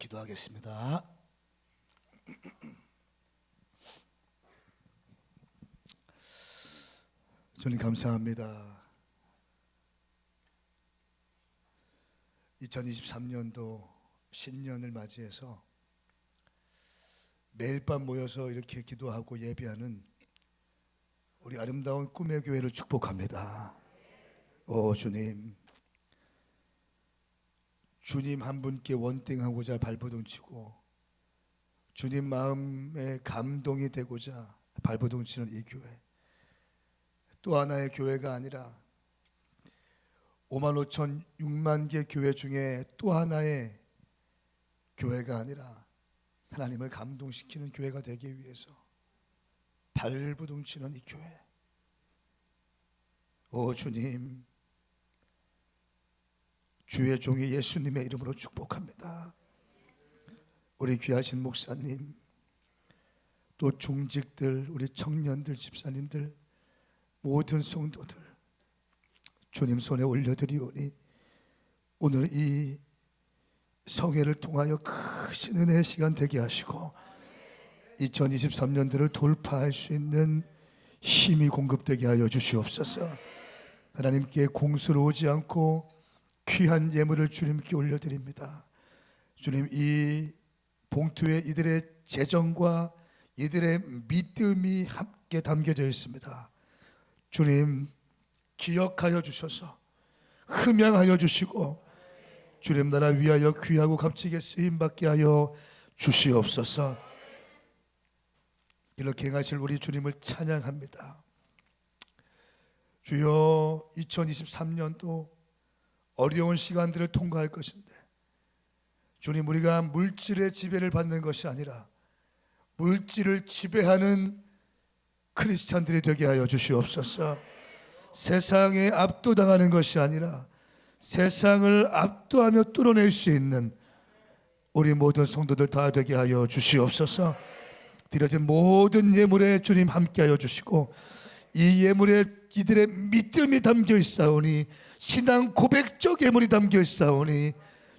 기도하겠습니다. 주님 감사합니다. 2023년도 신년을 맞이해서 매일 밤 모여서 이렇게 기도하고 예배하는 우리 아름다운 꿈의 교회를 축복합니다. 오 주님, 주님 한 분께 원띵하고자 발버둥 치고 주님 마음에 감동이 되고자 발버둥 치는 이 교회, 또 하나의 교회가 아니라 5만 5천 6만 개 교회 중에 또 하나의 교회가 아니라 하나님을 감동시키는 교회가 되기 위해서 발버둥 치는 이 교회, 오 주님, 주의 종이 예수님의 이름으로 축복합니다. 우리 귀하신 목사님, 또 중직들, 우리 청년들, 집사님들, 모든 성도들 주님 손에 올려드리오니 오늘 이 성회를 통하여 크신 은혜의 시간 되게 하시고 2023년도를 돌파할 수 있는 힘이 공급되게 하여 주시옵소서. 하나님께 공수로우지 않고 귀한 예물을 주님께 올려드립니다. 주님, 이 봉투에 이들의 재정과 이들의 믿음이 함께 담겨져 있습니다. 주님, 기억하여 주셔서 흠양하여 주시고 주님 나라 위하여 귀하고 값지게 쓰임받게 하여 주시옵소서. 이렇게 행하실 우리 주님을 찬양합니다. 주여, 2023년도 어려운 시간들을 통과할 것인데 주님, 우리가 물질의 지배를 받는 것이 아니라 물질을 지배하는 크리스찬들이 되게 하여 주시옵소서. 세상에 압도당하는 것이 아니라 세상을 압도하며 뚫어낼 수 있는 우리 모든 성도들 다 되게 하여 주시옵소서. 드려진 모든 예물에 주님 함께하여 주시고 이 예물에 이들의 믿음이 담겨 있사오니 신앙 고백적 예물이 담겨 있사오니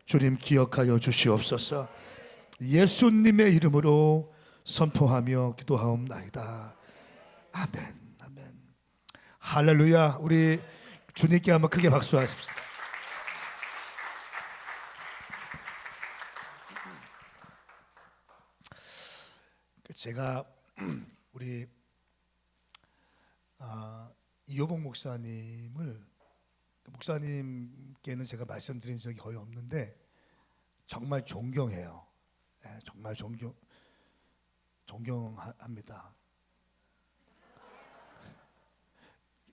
주님 기억하여 주시옵소서. 예수님의 이름으로 선포하며 기도하옵나이다. 아멘, 아멘. 할렐루야. 우리 주님께 한번 크게 박수하십시다. 제가 우리 이호복 목사님께는 제가 말씀드린 적이 거의 없는데 정말 존경해요. 정말 존경합니다.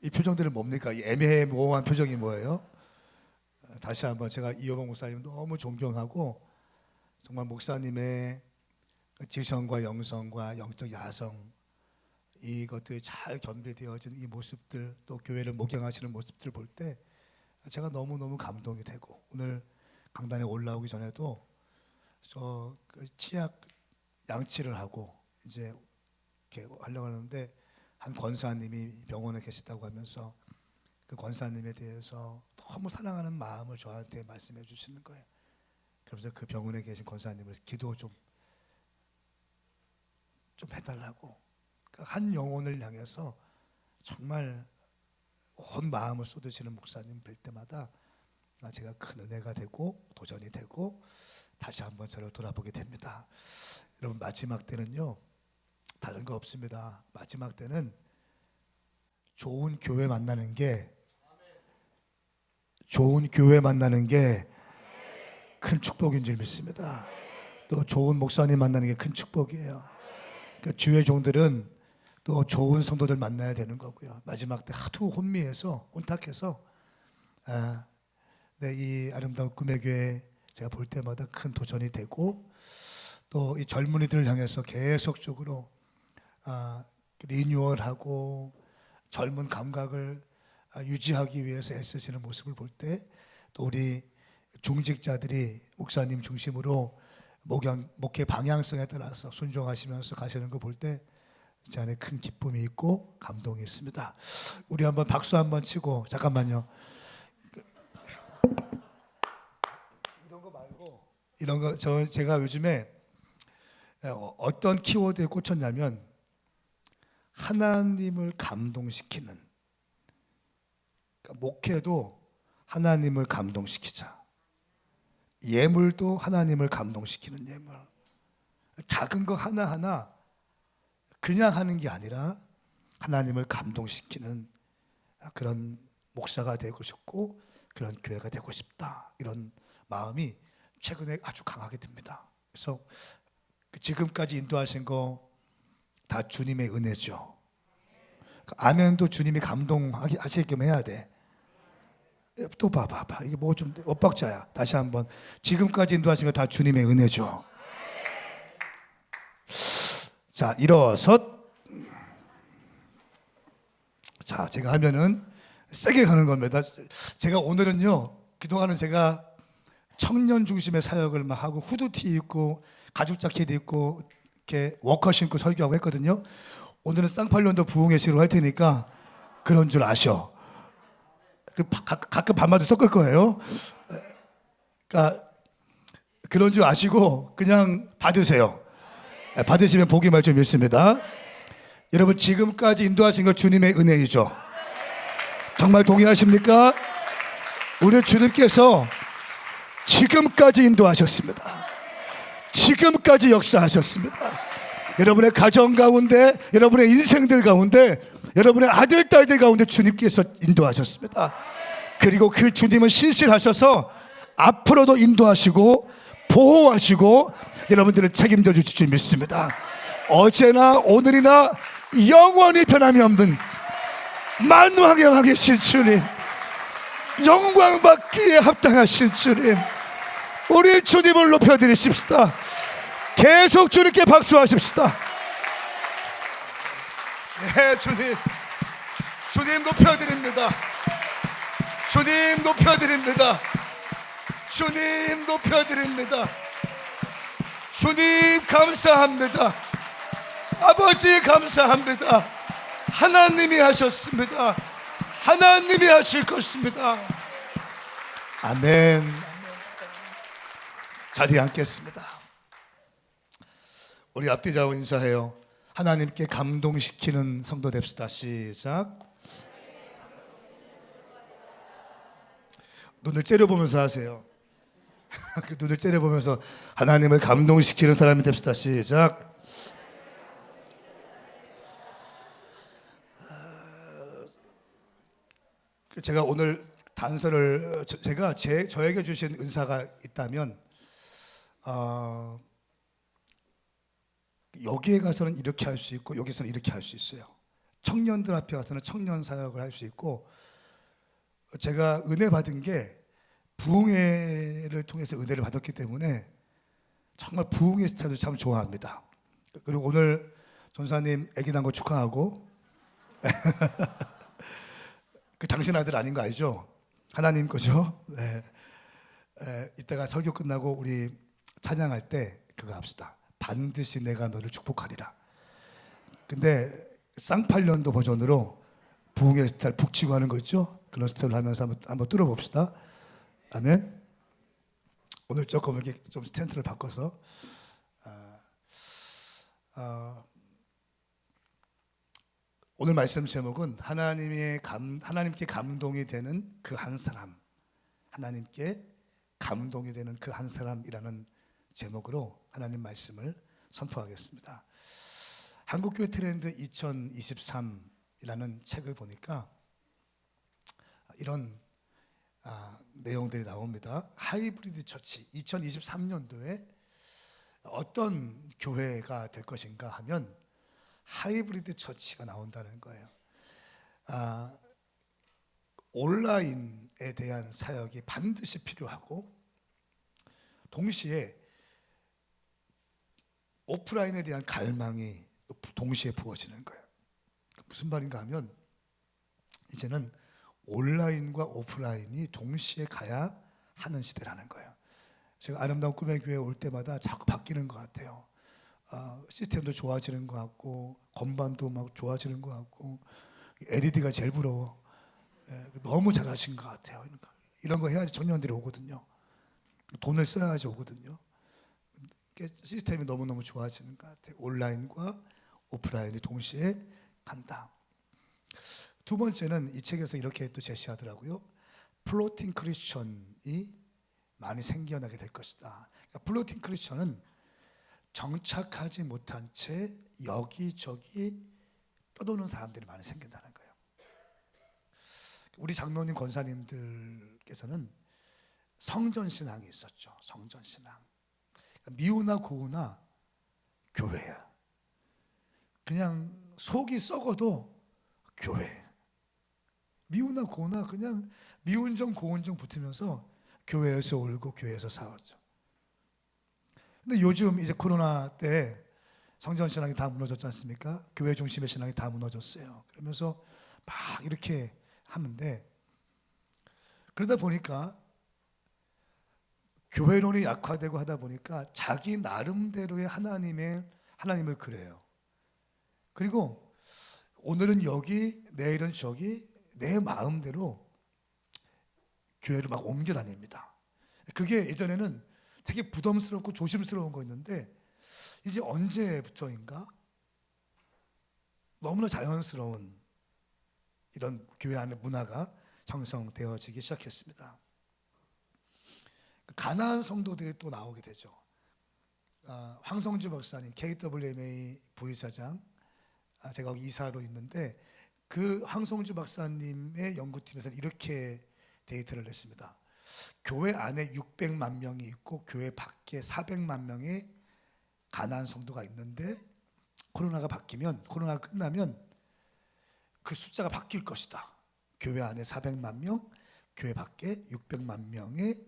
이 표정들은 뭡니까? 이 애매모호한 표정이 뭐예요? 다시 한번 제가 이호복 목사님 너무 존경하고 정말 목사님의 지성과 영성과 영적 야성, 이것들이 잘 겸비되어진 이 모습들, 또 교회를 목양하시는 모습들 볼 때 제가 너무너무 감동이 되고, 오늘 강단에 올라오기 전에도 저 치약 양치를 하고 이제 이렇게 하려고 하는데 한 권사님이 병원에 계시다고 하면서 그 권사님에 대해서 너무 사랑하는 마음을 저한테 말씀해 주시는 거예요. 그러면서 그 병원에 계신 권사님을 기도 좀 해달라고, 한 영혼을 향해서 정말 온 마음을 쏟으시는 목사님 뵐 때마다 제가 큰 은혜가 되고 도전이 되고 다시 한번 저를 돌아보게 됩니다. 여러분, 마지막 때는요 다른 거 없습니다. 마지막 때는 좋은 교회 만나는 게 큰 축복인 줄 믿습니다. 또 좋은 목사님 만나는 게 큰 축복이에요. 그러니까 주의 종들은 또 좋은 성도들 만나야 되는 거고요. 마지막 때 하도 혼탁해서 이 아름다운 꿈의 교회 제가 볼 때마다 큰 도전이 되고, 또 이 젊은이들을 향해서 계속적으로 리뉴얼하고 젊은 감각을 유지하기 위해서 애쓰시는 모습을 볼 때, 또 우리 중직자들이 목사님 중심으로 목회 방향성에 따라서 순종하시면서 가시는 거 볼 때 제 안에 큰 기쁨이 있고 감동이 있습니다. 우리 한번 박수 한번 치고, 잠깐만요. 이런 거 말고 이런 거 제가 요즘에 어떤 키워드에 꽂혔냐면 하나님을 감동시키는, 그러니까 목회도 하나님을 감동시키자. 예물도 하나님을 감동시키는 예물. 작은 거 하나하나 그냥 하는 게 아니라 하나님을 감동시키는 그런 목사가 되고 싶고 그런 교회가 되고 싶다. 이런 마음이 최근에 아주 강하게 듭니다. 그래서 지금까지 인도하신 거 다 주님의 은혜죠. 아멘도 주님이 감동하시게끔 해야 돼. 또 봐봐. 이게 뭐 좀 엇박자야. 다시 한번. 지금까지 인도하신 거 다 주님의 은혜죠. 자, 일어서. 자, 제가 하면은 세게 가는 겁니다. 제가 오늘은요, 그동안은 제가 청년 중심의 사역을 막 하고 후드티 입고 가죽 자켓 입고 이렇게 워커 신고 설교하고 했거든요. 오늘은 쌍팔년도 부흥의 시로 할 테니까 그런 줄 아셔. 가끔 반말도 섞을 거예요. 그러니까 그런 줄 아시고 그냥 받으세요. 받으시면 복이 말 줄 믿습니다. 여러분, 지금까지 인도하신 것 주님의 은혜이죠. 정말 동의하십니까? 우리 주님께서 지금까지 인도하셨습니다. 지금까지 역사하셨습니다. 여러분의 가정 가운데, 여러분의 인생들 가운데, 여러분의 아들, 딸들 가운데 주님께서 인도하셨습니다. 그리고 그 주님은 신실하셔서 앞으로도 인도하시고 보호하시고 여러분들을 책임져 주실 줄 믿습니다. 어제나 오늘이나 영원히 변함이 없는 만왕의 왕이신 주님, 영광 받기에 합당하신 주님, 우리 주님을 높여드리십시다. 계속 주님께 박수하십시다. 네, 주님 높여드립니다. 주님 높여드립니다. 주님 높여드립니다. 주님 감사합니다. 아버지 감사합니다. 하나님이 하셨습니다. 하나님이 하실 것입니다. 아멘. 자리에 앉겠습니다. 우리 앞뒤 좌우 인사해요. 하나님께 감동시키는 성도 됩시다. 시작. 눈을 째려보면서 하세요. 그 눈을 째려보면서 하나님을 감동시키는 사람이 됩시다. 시작. 제가 오늘 단서를, 제가 저에게 주신 은사가 있다면 여기에 가서는 이렇게 할 수 있고 여기서는 이렇게 할 수 있어요. 청년들 앞에 가서는 청년 사역을 할 수 있고, 제가 은혜 받은 게 부흥회를 통해서 은혜를 받았기 때문에 정말 부흥회 스타일을 참 좋아합니다. 그리고 오늘 전사님 아기 난 거 축하하고 그 당신 아들 아닌 거 알죠? 하나님 거죠? 네. 이따가 설교 끝나고 우리 찬양할 때 그거 합시다. 반드시 내가 너를 축복하리라. 근데 쌍팔년도 버전으로 부흥의 스타일 북치고 하는 거 있죠? 그런 스타일을 하면서 한번 뚫어봅시다. 아멘. 오늘 조금 이렇게 좀 스탠트를 바꿔서 오늘 말씀 제목은 하나님께 감동이 되는 그 한 사람, 하나님께 감동이 되는 그 한 사람이라는 제목으로 하나님 말씀을 선포하겠습니다. 한국교회 트렌드 2023이라는 책을 보니까 이런 내용들이 나옵니다. 하이브리드 처치, 2023년도에 어떤 교회가 될 것인가 하면 하이브리드 처치가 나온다는 거예요. 온라인에 대한 사역이 반드시 필요하고 동시에 오프라인에 대한 갈망이 동시에 부어지는 거예요. 무슨 말인가 하면 이제는 온라인과 오프라인이 동시에 가야 하는 시대라는 거예요. 제가 아름다운 꿈의 교회에 올 때마다 자꾸 바뀌는 것 같아요. 시스템도 좋아지는 것 같고 건반도 막 좋아지는 것 같고 LED가 제일 부러워. 너무 잘하신 것 같아요. 이런 거 해야지 청년들이 오거든요. 돈을 써야지 오거든요. 시스템이 너무너무 좋아지는 것 같아요. 온라인과 오프라인이 동시에 간다. 두 번째는 이 책에서 이렇게 또 제시하더라고요. 플로팅 크리스천이 많이 생겨나게 될 것이다. 그러니까 플로팅 크리스천은 정착하지 못한 채 여기저기 떠도는 사람들이 많이 생긴다는 거예요. 우리 장로님 권사님들께서는 성전신앙이 있었죠. 성전신앙. 미우나 고우나 교회야. 그냥 속이 썩어도 교회. 미우나 고우나 그냥 미운정 고운정 붙으면서 교회에서 울고 교회에서 싸웠죠. 근데 요즘 이제 코로나 때 성전신앙이 다 무너졌지 않습니까? 교회 중심의 신앙이 다 무너졌어요. 그러면서 막 이렇게 하는데, 그러다 보니까 교회론이 약화되고 하다 보니까 자기 나름대로의 하나님을 그래요. 그리고 오늘은 여기, 내일은 저기, 내 마음대로 교회를 막 옮겨 다닙니다. 그게 예전에는 되게 부담스럽고 조심스러운 거였는데, 이제 언제부터인가 너무나 자연스러운 이런 교회 안의 문화가 형성되어지기 시작했습니다. 가나안 성도들이 또 나오게 되죠. 황성주 박사님, KWMA 부이사장, 제가 거기 이사로 있는데 그 황성주 박사님의 연구팀에서는 이렇게 데이터를 냈습니다. 교회 안에 600만 명이 있고 교회 밖에 400만 명의 가나안 성도가 있는데 코로나가 끝나면 그 숫자가 바뀔 것이다. 교회 안에 400만 명, 교회 밖에 600만 명의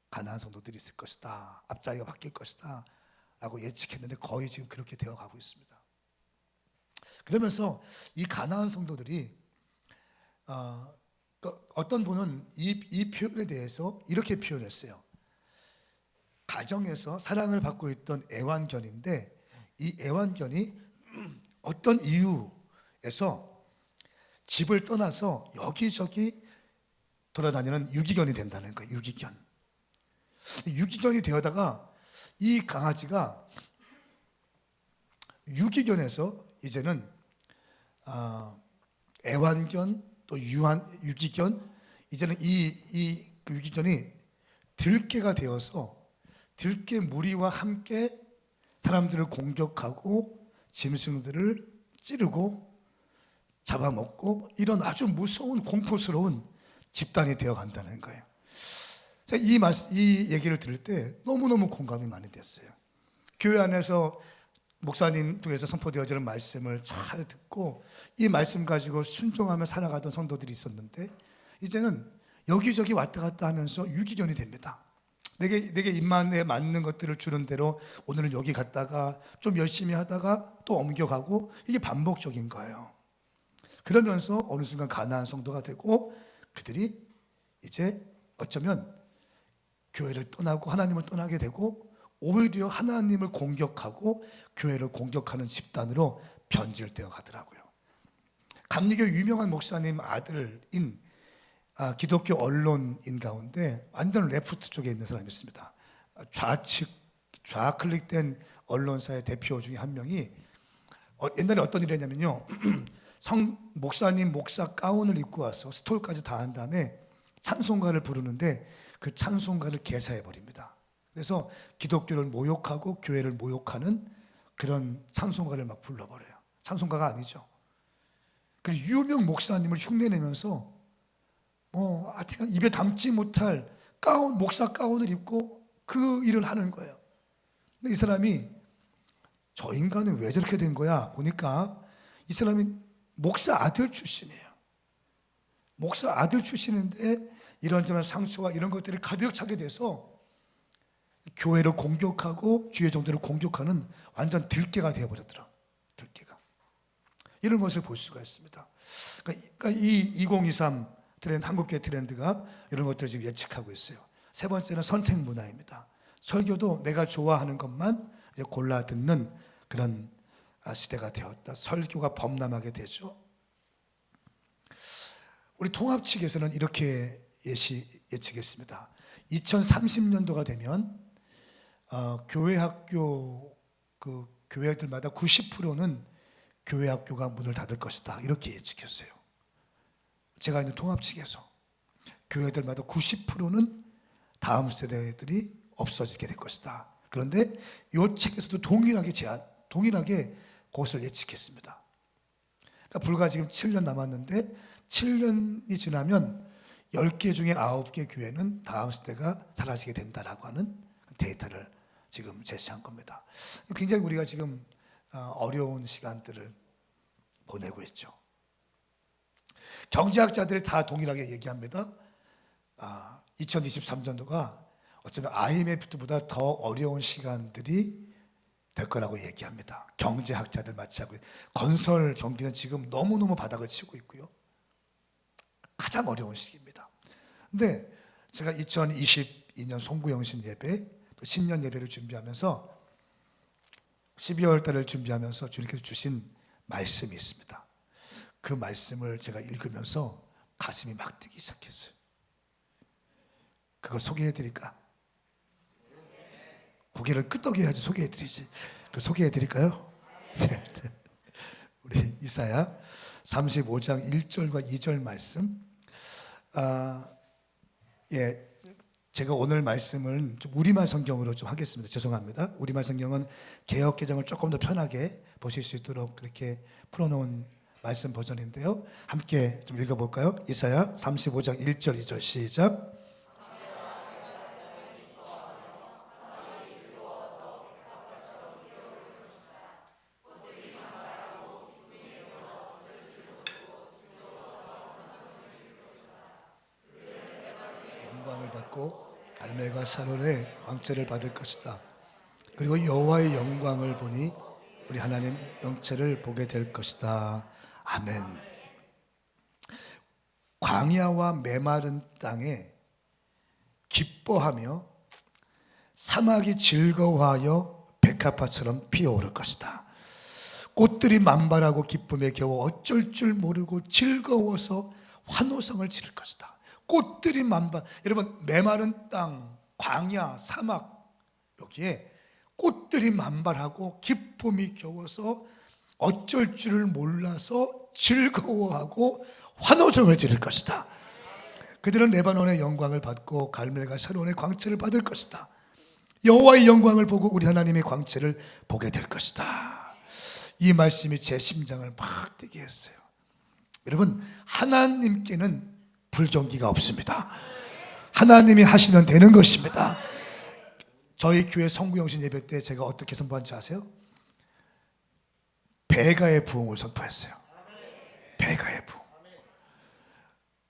가나안 성도들이 있을 것이다. 앞자리가 바뀔 것이다 라고 예측했는데 거의 지금 그렇게 되어가고 있습니다. 그러면서 이 가나안 성도들이 어떤 분은 이 표현에 대해서 이렇게 표현했어요. 가정에서 사랑을 받고 있던 애완견인데 이 애완견이 어떤 이유에서 집을 떠나서 여기저기 돌아다니는 유기견이 된다는 거예요. 유기견이 되어다가 이 강아지가 유기견에서 이제는 애완견 또 유기견, 이제는 이 유기견이 들개가 되어서 들개 무리와 함께 사람들을 공격하고 짐승들을 찌르고 잡아먹고 이런 아주 무서운 공포스러운 집단이 되어 간다는 거예요. 이 얘기를 들을 때 너무너무 공감이 많이 됐어요. 교회 안에서 목사님 통해서 선포되어지는 말씀을 잘 듣고 이 말씀 가지고 순종하며 살아가던 성도들이 있었는데 이제는 여기저기 왔다 갔다 하면서 유기견이 됩니다. 내게 입맛에 맞는 것들을 주는 대로 오늘은 여기 갔다가 좀 열심히 하다가 또 옮겨가고 이게 반복적인 거예요. 그러면서 어느 순간 가나안 성도가 되고 그들이 이제 어쩌면 교회를 떠나고 하나님을 떠나게 되고 오히려 하나님을 공격하고 교회를 공격하는 집단으로 변질되어 가더라고요. 감리교 유명한 목사님 아들인 기독교 언론인 가운데 완전 레프트 쪽에 있는 사람이 있습니다. 좌클릭된 언론사의 대표 중에 한 명이 옛날에 어떤 일을 했냐면요. 목사님 목사 가운을 입고 와서 스톨까지 다 한 다음에 찬송가를 부르는데 그 찬송가를 개사해 버립니다. 그래서 기독교를 모욕하고 교회를 모욕하는 그런 찬송가를 막 불러버려요. 찬송가가 아니죠. 그리고 유명 목사님을 흉내내면서 하여튼 입에 담지 못할 목사 가운을 입고 그 일을 하는 거예요. 근데 이 사람이 저 인간은 왜 저렇게 된 거야? 보니까 이 사람이 목사 아들 출신이에요. 목사 아들 출신인데 이런저런 상처와 이런 것들이 가득 차게 돼서 교회를 공격하고 주의 종들을 공격하는 완전 들개가 되어버렸더라. 들개가. 이런 것을 볼 수가 있습니다. 그러니까 이 2023 트렌드, 한국계 트렌드가 이런 것들을 지금 예측하고 있어요. 세 번째는 선택 문화입니다. 설교도 내가 좋아하는 것만 이제 골라 듣는 그런 시대가 되었다. 설교가 범람하게 되죠. 우리 통합 측에서는 이렇게 예측했습니다. 2030년도가 되면 교회 학교 그 교회들마다 90%는 교회 학교가 문을 닫을 것이다 이렇게 예측했어요. 제가 있는 통합 측에서 교회들마다 90%는 다음 세대들이 없어지게 될 것이다. 그런데 이 책에서도 동일하게 그것을 예측했습니다. 그러니까 불과 지금 7년 남았는데 7년이 지나면 10개 중에 9개 교회는 다음 세대가 사라지게 된다라고 하는 데이터를 지금 제시한 겁니다. 굉장히 우리가 지금 어려운 시간들을 보내고 있죠. 경제학자들이 다 동일하게 얘기합니다. 2023년도가 어쩌면 IMF보다 더 어려운 시간들이 될 거라고 얘기합니다. 경제학자들 마치하고 건설 경기는 지금 너무너무 바닥을 치고 있고요. 가장 어려운 시기입니다. 근데 제가 2022년 송구영신 예배 또 신년 예배를 준비하면서 12월 달을 준비하면서 주님께서 주신 말씀이 있습니다. 그 말씀을 제가 읽으면서 가슴이 막 뛰기 시작했어요. 그거 소개해 드릴까? 고개를 끄덕여야지 소개해 드리지. 그 소개해 드릴까요? 네. 우리 이사야 35장 1절과 2절 말씀. 제가 오늘 말씀을 좀 우리말 성경으로 좀 하겠습니다. 죄송합니다. 우리말 성경은 개역 개정을 조금 더 편하게 보실 수 있도록 그렇게 풀어놓은 말씀 버전인데요. 함께 좀 읽어볼까요? 이사야 35장 1절 2절 시작. 영광을 받고 갈멜과 샤론의 광채를 받을 것이다. 그리고 여호와의 영광을 보니 우리 하나님 영체를 보게 될 것이다. 아멘. 광야와 메마른 땅에 기뻐하며 사막이 즐거워하여 백합화처럼 피어오를 것이다. 꽃들이 만발하고 기쁨에 겨워 어쩔 줄 모르고 즐거워서 환호성을 지를 것이다. 꽃들이 만발. 여러분, 메마른 땅, 광야, 사막, 여기에 꽃들이 만발하고 기쁨이 겨워서 어쩔 줄을 몰라서 즐거워하고 환호성을 지를 것이다. 그들은 레바논의 영광을 받고 갈멜과 샤론의 광채를 받을 것이다. 여호와의 영광을 보고 우리 하나님의 광채를 보게 될 것이다. 이 말씀이 제 심장을 막 뛰게 했어요. 여러분, 하나님께는 불경기가 없습니다. 하나님이 하시면 되는 것입니다. 저희 교회 성구영신 예배 때 제가 어떻게 선포한지 아세요? 배가의 부흥을 선포했어요. 배가의 부흥.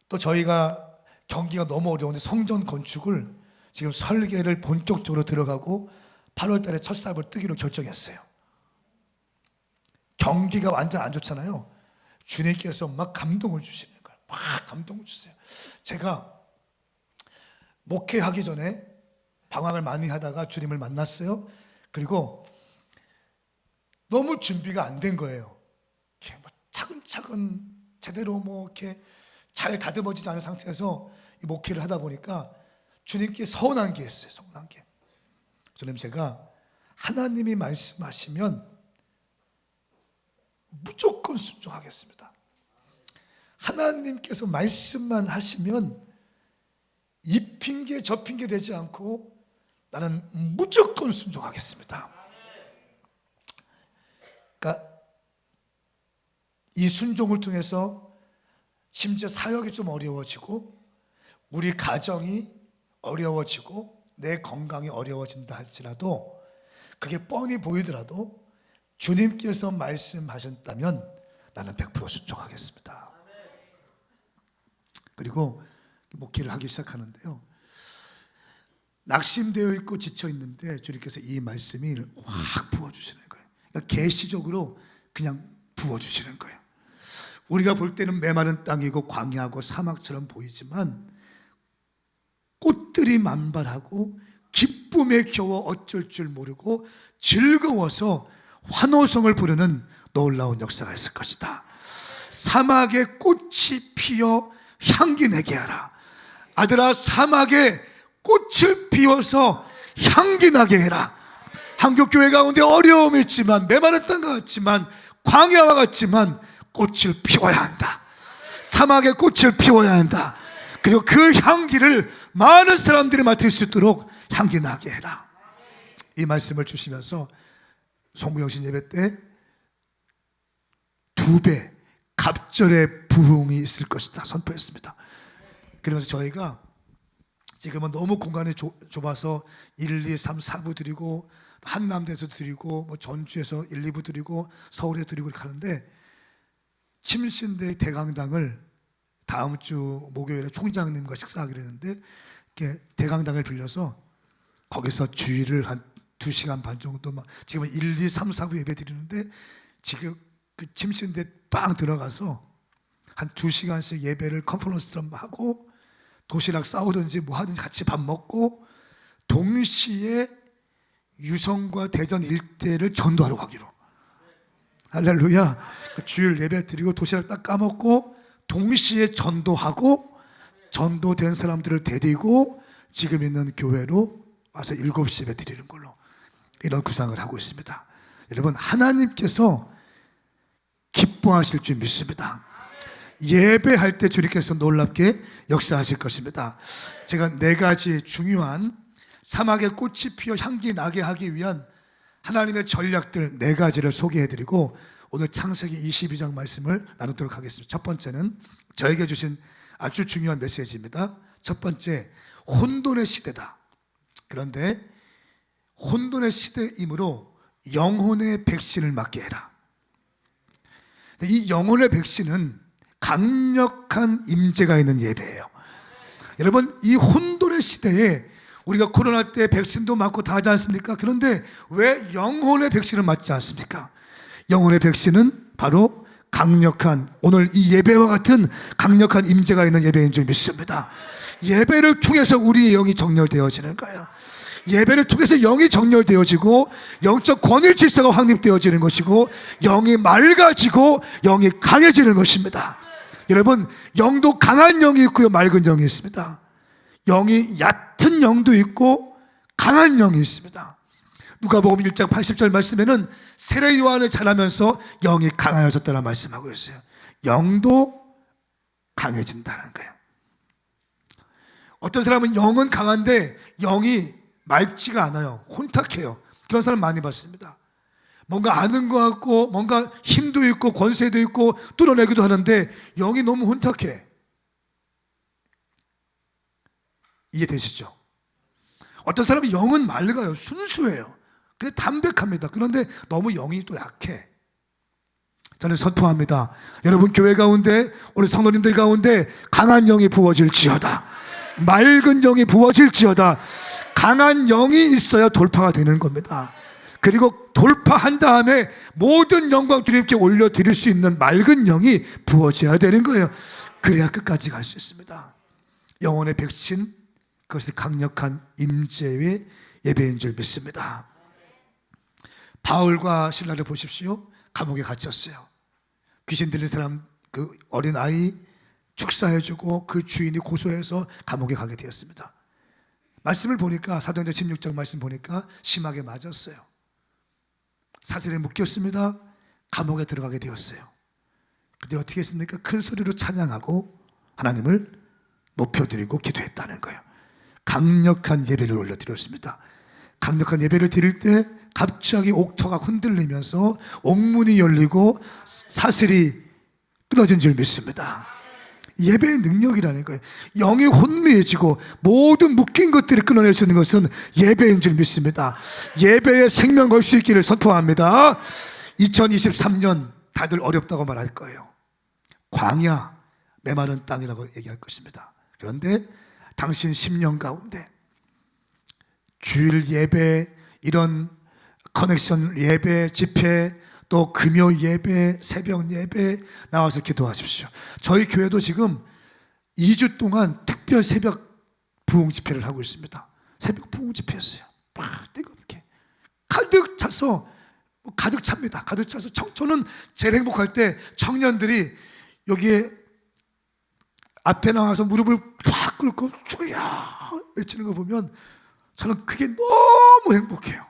또 저희가 경기가 너무 어려운데 성전 건축을 지금 설계를 본격적으로 들어가고 8월 달에 첫 삽을 뜨기로 결정했어요. 경기가 완전 안 좋잖아요. 주님께서 막 감동을 주시는 거예요. 막 감동을 주세요. 제가 목회하기 전에 방황을 많이 하다가 주님을 만났어요. 그리고 너무 준비가 안 된 거예요. 이렇게 뭐 차근차근 제대로 이렇게 잘 다듬어지지 않은 상태에서 이 목회를 하다 보니까 주님께 서운한 게 있어요. 서운한 게. 저는 제가 하나님이 말씀하시면 무조건 순종하겠습니다. 하나님께서 말씀만 하시면 이 핑계 저 핑계 되지 않고 나는 무조건 순종하겠습니다. 그러니까 이 순종을 통해서 심지어 사역이 좀 어려워지고 우리 가정이 어려워지고 내 건강이 어려워진다 할지라도 그게 뻔히 보이더라도 주님께서 말씀하셨다면 나는 100% 순종하겠습니다. 그리고 목회를 하기 시작하는데요, 낙심되어 있고 지쳐 있는데 주님께서 이 말씀이 확 부어주시는 거예요. 그러니까 계시적으로 그냥 부어주시는 거예요. 우리가 볼 때는 메마른 땅이고 광야하고 사막처럼 보이지만 꽃들이 만발하고 기쁨에 겨워 어쩔 줄 모르고 즐거워서 환호성을 부르는 놀라운 역사가 있을 것이다. 사막에 꽃이 피어 향기 내게 하라. 아들아, 사막에 꽃을 피워서 향기 나게 해라. 한국교회 가운데 어려움이 있지만, 메마른 땅 같지만, 광야와 같지만 꽃을 피워야 한다. 사막에 꽃을 피워야 한다. 그리고 그 향기를 많은 사람들이 맡을 수 있도록 향기 나게 해라. 이 말씀을 주시면서 송구영신 예배 때 2배 갑절의 부흥이 있을 것이다 선포했습니다. 그러면서 저희가 지금은 너무 공간이 좁아서 1, 2, 3, 4부 드리고 한남대에서 드리고 뭐 전주에서 1, 2부 드리고 서울에 드리고 이렇게 하는데, 침신대 대강당을 다음 주 목요일에 총장님과 식사하기로 했는데, 이렇게 대강당을 빌려서 거기서 주일을 한 2시간 반 정도, 지금은 1, 2, 3, 4부 예배 드리는데, 지금 그 침신대 빵 들어가서 한 2시간씩 예배를 컨퍼런스처럼 하고 도시락 싸우든지 뭐 하든지 같이 밥 먹고 동시에 유성과 대전 일대를 전도하러 가기로. 할렐루야. 주일 예배 드리고 도시락 딱 까먹고 동시에 전도하고, 전도된 사람들을 데리고 지금 있는 교회로 와서 7시 예배 드리는 걸로 이런 구상을 하고 있습니다. 여러분, 하나님께서 기뻐하실 줄 믿습니다. 예배할 때 주님께서 놀랍게 역사하실 것입니다. 제가 4가지 중요한 사막에 꽃이 피어 향기 나게 하기 위한 하나님의 전략들 4가지를 소개해드리고 오늘 창세기 22장 말씀을 나누도록 하겠습니다. 첫 번째는 저에게 주신 아주 중요한 메시지입니다. 첫 번째, 혼돈의 시대다. 그런데 혼돈의 시대이므로 영혼의 백신을 맞게 해라. 이 영혼의 백신은 강력한 임재가 있는 예배예요. 여러분, 이 혼돈의 시대에 우리가 코로나 때 백신도 맞고 다 하지 않습니까? 그런데 왜 영혼의 백신을 맞지 않습니까? 영혼의 백신은 바로 강력한, 오늘 이 예배와 같은 강력한 임재가 있는 예배인 줄 믿습니다. 예배를 통해서 우리의 영이 정렬되어지는 거예요. 예배를 통해서 영이 정렬되어지고 영적 권위 질서가 확립되어지는 것이고 영이 맑아지고 영이 강해지는 것입니다. 여러분, 영도 강한 영이 있고요, 맑은 영이 있습니다. 영이 얕은 영도 있고 강한 영이 있습니다. 누가복음 1장 80절 말씀에는 세례 요한을 자라면서 영이 강하여졌다는 말씀하고 있어요. 영도 강해진다는 거예요. 어떤 사람은 영은 강한데 영이 맑지가 않아요. 혼탁해요. 그런 사람 많이 봤습니다. 뭔가 아는 것 같고 뭔가 힘도 있고 권세도 있고 뚫어내기도 하는데 영이 너무 혼탁해. 이해되시죠? 어떤 사람은 영은 맑아요. 순수해요. 근데 담백합니다. 그런데 너무 영이 또 약해. 저는 선포합니다. 여러분 교회 가운데, 우리 성도님들 가운데 강한 영이 부어질지어다. 맑은 영이 부어질지어다. 강한 영이 있어야 돌파가 되는 겁니다. 그리고 돌파한 다음에 모든 영광 주님께 올려드릴 수 있는 맑은 영이 부어져야 되는 거예요. 그래야 끝까지 갈 수 있습니다. 영혼의 백신, 그것이 강력한 임재의 예배인 줄 믿습니다. 바울과 실라를 보십시오. 감옥에 갇혔어요. 귀신 들린 사람, 그 어린 아이 축사해주고 그 주인이 고소해서 감옥에 가게 되었습니다. 말씀을 보니까 사도행전 16장 말씀 보니까 심하게 맞았어요. 사슬에 묶였습니다. 감옥에 들어가게 되었어요. 그들 어떻게 했습니까? 큰 소리로 찬양하고 하나님을 높여드리고 기도했다는 거예요. 강력한 예배를 올려드렸습니다. 강력한 예배를 드릴 때 갑자기 옥토가 흔들리면서 옥문이 열리고 사슬이 끊어진 줄 믿습니다. 예배의 능력이라는 거예요. 영이 혼미해지고 모든 묶인 것들을 끊어낼 수 있는 것은 예배인 줄 믿습니다. 예배에 생명 걸 수 있기를 선포합니다. 2023년 다들 어렵다고 말할 거예요. 광야, 메마른 땅이라고 얘기할 것입니다. 그런데 당신 10년 가운데 주일 예배, 이런 커넥션 예배, 집회, 또 금요 예배, 새벽 예배 나와서 기도하십시오. 저희 교회도 지금 2주 동안 특별 새벽 부흥 집회를 하고 있습니다. 새벽 부흥 집회였어요. 막 뜨겁게 가득 차서, 가득 찹니다. 가득 차서 저는 제일 행복할 때 청년들이 여기에 앞에 나와서 무릎을 팍 꿇고 주야 외치는 거 보면 저는 그게 너무 행복해요.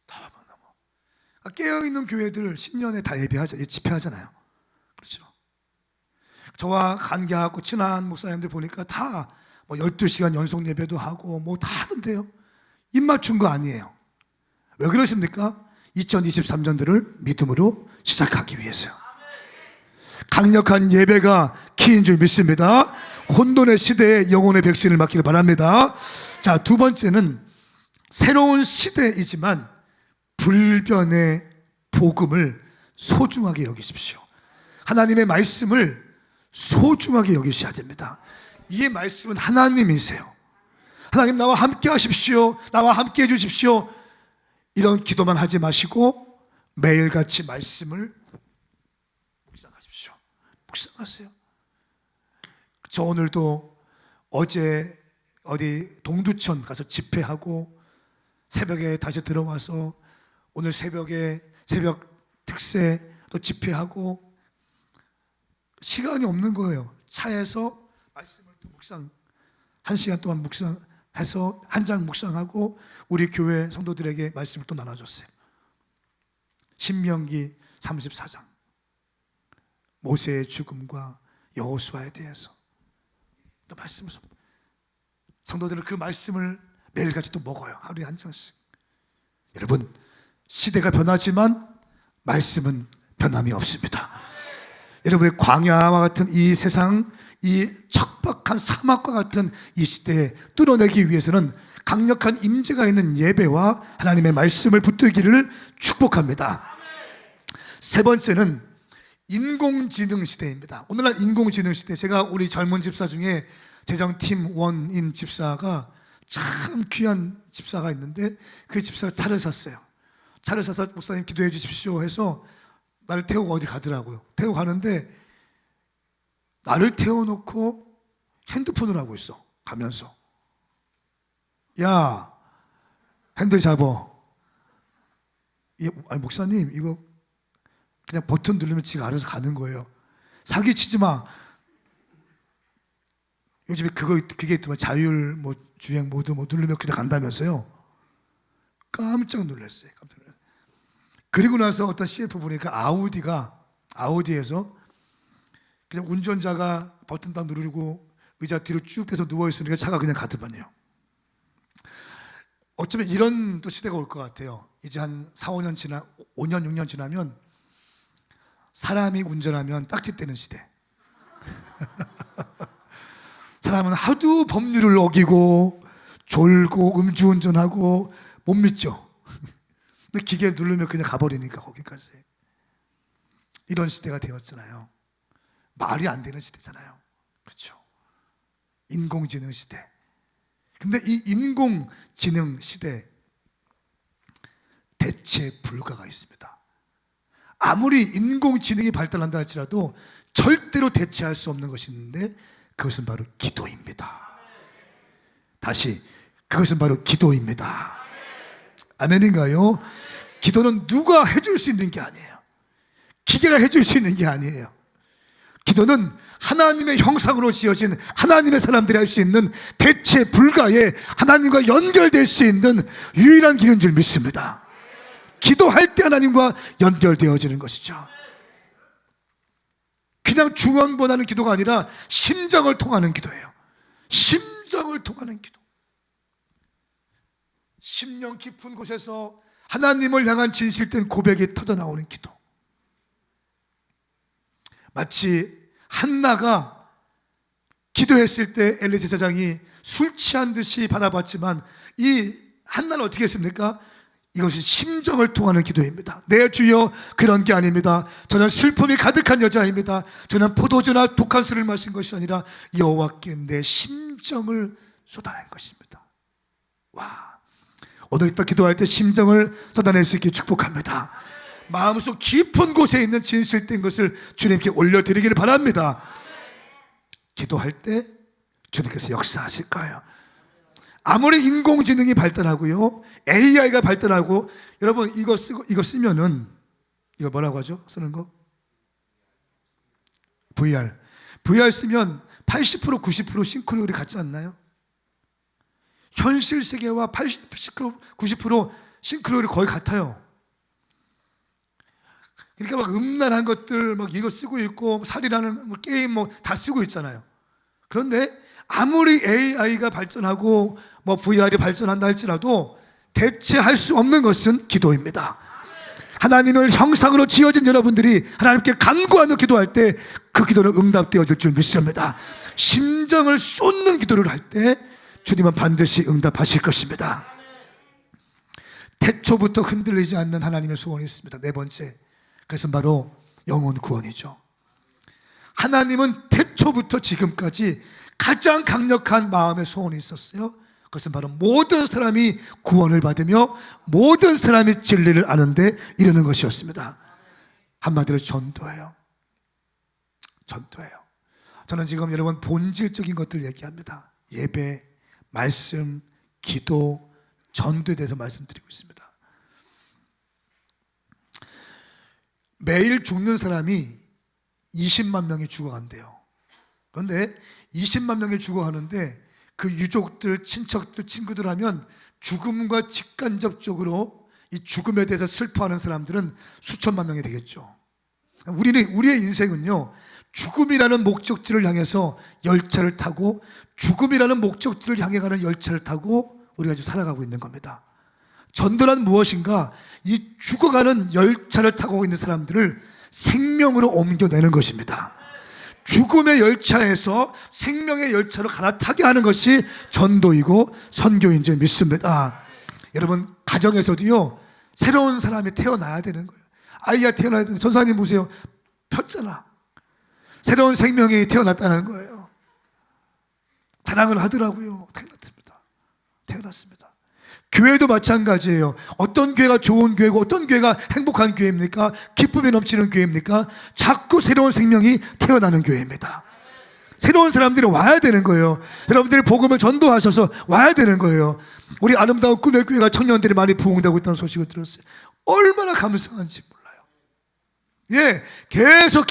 너무너무 깨어있는 교회들 10년에 다 집회하잖아요. 그렇죠? 저와 관계하고 친한 목사님들 보니까 다 뭐 12시간 연속 예배도 하고 뭐 다 하던데요. 입 맞춘 거 아니에요. 왜 그러십니까? 2023년도를 믿음으로 시작하기 위해서요. 강력한 예배가 키인 줄 믿습니다. 혼돈의 시대에 영혼의 백신을 맞기를 바랍니다. 자, 두 번째는 새로운 시대이지만 불변의 복음을 소중하게 여기십시오. 하나님의 말씀을 소중하게 여기셔야 됩니다. 이 말씀은 하나님이세요. 하나님 나와 함께 하십시오. 나와 함께 해주십시오. 이런 기도만 하지 마시고 매일같이 말씀을 묵상하십시오. 묵상하세요. 저 오늘도 어제 어디 동두천 가서 집회하고 새벽에 다시 들어와서 오늘 새벽에 새벽 특세 또 집회하고 시간이 없는 거예요. 차에서 말씀을 또 묵상 1시간 동안 묵상해서 한 장 묵상하고 우리 교회 성도들에게 말씀을 또 나눠줬어요. 신명기 34장 모세의 죽음과 여호수아에 대해서 또 말씀을 성도들은 그 말씀을 매일같이 또 먹어요. 하루에 한 장씩. 여러분 시대가 변하지만 말씀은 변함이 없습니다. 여러분의 광야와 같은 이 세상, 이 척박한 사막과 같은 이 시대에 뚫어내기 위해서는 강력한 임재가 있는 예배와 하나님의 말씀을 붙들기를 축복합니다. 세 번째는 인공지능 시대입니다. 오늘날 인공지능 시대, 제가 우리 젊은 집사 중에 재정팀 원인 집사가 참 귀한 집사가 있는데 그 집사가 차를 샀어요. 차를 사서 목사님 기도해 주십시오 해서 나를 태우고 어디 가더라고요. 태우고 가는데 나를 태워놓고 핸드폰을 하고 있어. 가면서 야 핸들 잡어. 아니 목사님 이거 그냥 버튼 누르면 지가 알아서 가는 거예요. 사기치지 마. 요즘에 그게 있더만 자율 뭐 주행 모드 뭐 누르면 그냥 간다면서요. 깜짝 놀랐어요. 깜짝 놀랐어요. 그리고 나서 어떤 CF 보니까 아우디에서 그냥 운전자가 버튼 딱 누르고 의자 뒤로 쭉 빼서 누워있으니까 차가 그냥 가더만요. 어쩌면 이런 또 시대가 올 것 같아요. 이제 한 5년, 6년 지나면 사람이 운전하면 딱지 떼는 시대. 사람은 하도 법률을 어기고 졸고 음주운전하고 못 믿죠. 근데 기계 누르면 그냥 가버리니까 거기까지. 이런 시대가 되었잖아요. 말이 안 되는 시대잖아요. 그렇죠? 인공지능 시대. 근데 이 인공지능 시대 대체 불가가 있습니다. 아무리 인공지능이 발달한다 할지라도 절대로 대체할 수 없는 것이 있는데 그것은 바로 기도입니다. 다시 그것은 바로 기도입니다. 아멘인가요? 기도는 누가 해줄 수 있는 게 아니에요. 기계가 해줄 수 있는 게 아니에요. 기도는 하나님의 형상으로 지어진 하나님의 사람들이 할 수 있는 대체 불가의 하나님과 연결될 수 있는 유일한 길인 줄 믿습니다. 기도할 때 하나님과 연결되어지는 것이죠. 그냥 중언부언하는 기도가 아니라 심정을 통하는 기도예요. 심정을 통하는 기도. 심령 깊은 곳에서 하나님을 향한 진실된 고백이 터져나오는 기도. 마치 한나가 기도했을 때 엘리 제사장이 술 취한 듯이 바라봤지만 이 한나는 어떻게 했습니까? 이것은 심정을 통하는 기도입니다. 내 주여 그런 게 아닙니다. 저는 슬픔이 가득한 여자입니다. 저는 포도주나 독한 술을 마신 것이 아니라 여호와께 내 심정을 쏟아낸 것입니다. 와, 오늘 이따 기도할 때 심정을 쏟아낼 수 있게 축복합니다. 마음속 깊은 곳에 있는 진실된 것을 주님께 올려드리기를 바랍니다. 기도할 때 주님께서 역사하실 거예요. 아무리 인공지능이 발달하고요, AI가 발달하고, 여러분 이거 쓰면은 이거 뭐라고 하죠? 쓰는 거? VR. VR 쓰면 80% 90% 싱크로율이 같지 않나요? 현실 세계와 80% 90% 싱크로율이 거의 같아요. 그러니까 막 음란한 것들 막 이거 쓰고 있고 살이라는 뭐 게임 뭐 다 쓰고 있잖아요. 그런데 아무리 AI가 발전하고 뭐 VR이 발전한다 할지라도 대체할 수 없는 것은 기도입니다. 하나님을 형상으로 지어진 여러분들이 하나님께 간구하며 기도할 때 그 기도는 응답되어질 줄 믿습니다. 심정을 쏟는 기도를 할 때 주님은 반드시 응답하실 것입니다. 태초부터 흔들리지 않는 하나님의 소원이 있습니다. 네 번째, 그것은 바로 영혼 구원이죠. 하나님은 태초부터 지금까지 가장 강력한 마음의 소원이 있었어요. 그것은 바로 모든 사람이 구원을 받으며 모든 사람이 진리를 아는데 이르는 것이었습니다. 한마디로 전도예요. 전도예요. 저는 지금 여러분 본질적인 것들 얘기합니다. 예배, 말씀, 기도, 전도에 대해서 말씀드리고 있습니다. 매일 죽는 사람이 20만 명이 죽어간대요. 그런데 20만 명이 죽어가는데 그 유족들, 친척들, 친구들 하면 죽음과 직간접적으로 이 죽음에 대해서 슬퍼하는 사람들은 수천만 명이 되겠죠. 우리의 인생은요, 죽음이라는 목적지를 향해서 열차를 타고 죽음이라는 목적지를 향해 가는 열차를 타고 우리가 지금 살아가고 있는 겁니다. 전도란 무엇인가? 이 죽어가는 열차를 타고 있는 사람들을 생명으로 옮겨내는 것입니다. 죽음의 열차에서 생명의 열차로 갈아타게 하는 것이 전도이고 선교인 줄 믿습니다. 여러분 가정에서도요, 새로운 사람이 태어나야 되는 거예요. 아이가 태어나야 되는, 전사님 보세요, 폈잖아. 새로운 생명이 태어났다는 거예요. 자랑을 하더라고요. 태어났습니다. 교회도 마찬가지예요. 어떤 교회가 좋은 교회고 어떤 교회가 행복한 교회입니까? 기쁨이 넘치는 교회입니까? 자꾸 새로운 생명이 태어나는 교회입니다. 새로운 사람들이 와야 되는 거예요. 여러분들이 복음을 전도하셔서 와야 되는 거예요. 우리 아름다운 꿈의 교회가 청년들이 많이 부흥되고 있다는 소식을 들었어요. 얼마나 감사한지 몰라요. 예, 계속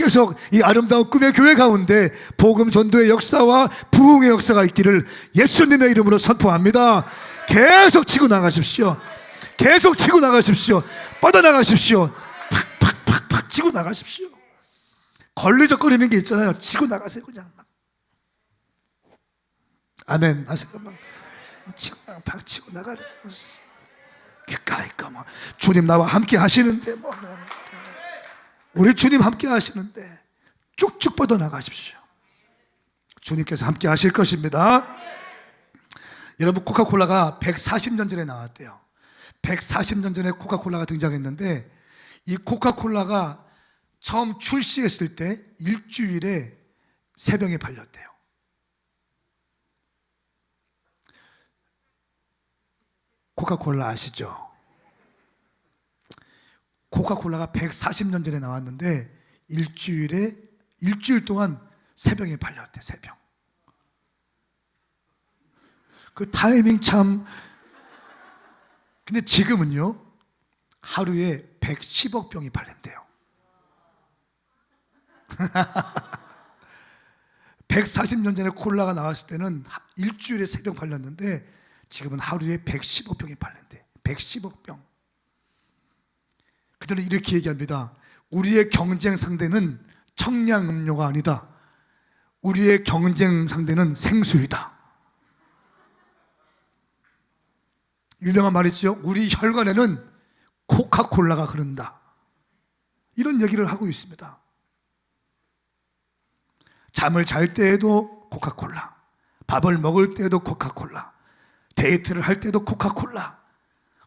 이 아름다운 꿈의 교회 가운데 복음 전도의 역사와 부흥의 역사가 있기를 예수님의 이름으로 선포합니다. 계속 치고 나가십시오. 계속 치고 나가십시오. 뻗어나가십시오. 팍팍팍팍 치고 나가십시오. 걸리적거리는 게 있잖아요. 치고 나가세요. 그냥 막. 아멘 하세요. 막 팍 치고 나가래. 그까이까 뭐 주님 나와 함께 하시는데 뭐 우리 주님 함께 하시는데 쭉쭉 뻗어나가십시오. 주님께서 함께 하실 것입니다. 여러분 코카콜라가 140년 전에 나왔대요. 140년 전에 코카콜라가 등장했는데 이 코카콜라가 처음 출시했을 때 일주일에 3병이 팔렸대요. 코카콜라 아시죠? 코카콜라가 140년 전에 나왔는데 일주일 동안 3병이 팔렸대. 3병. 그 타이밍 참. 근데 지금은요, 하루에 110억 병이 팔린대요. 140년 전에 콜라가 나왔을 때는 일주일에 3병 팔렸는데 지금은 하루에 110억 병이 팔린대. 110억 병. 그들은 이렇게 얘기합니다. 우리의 경쟁 상대는 청량음료가 아니다. 우리의 경쟁 상대는 생수이다. 유명한 말이죠. 우리 혈관에는 코카콜라가 흐른다. 이런 얘기를 하고 있습니다. 잠을 잘 때에도 코카콜라, 밥을 먹을 때에도 코카콜라, 데이트를 할 때도 코카콜라.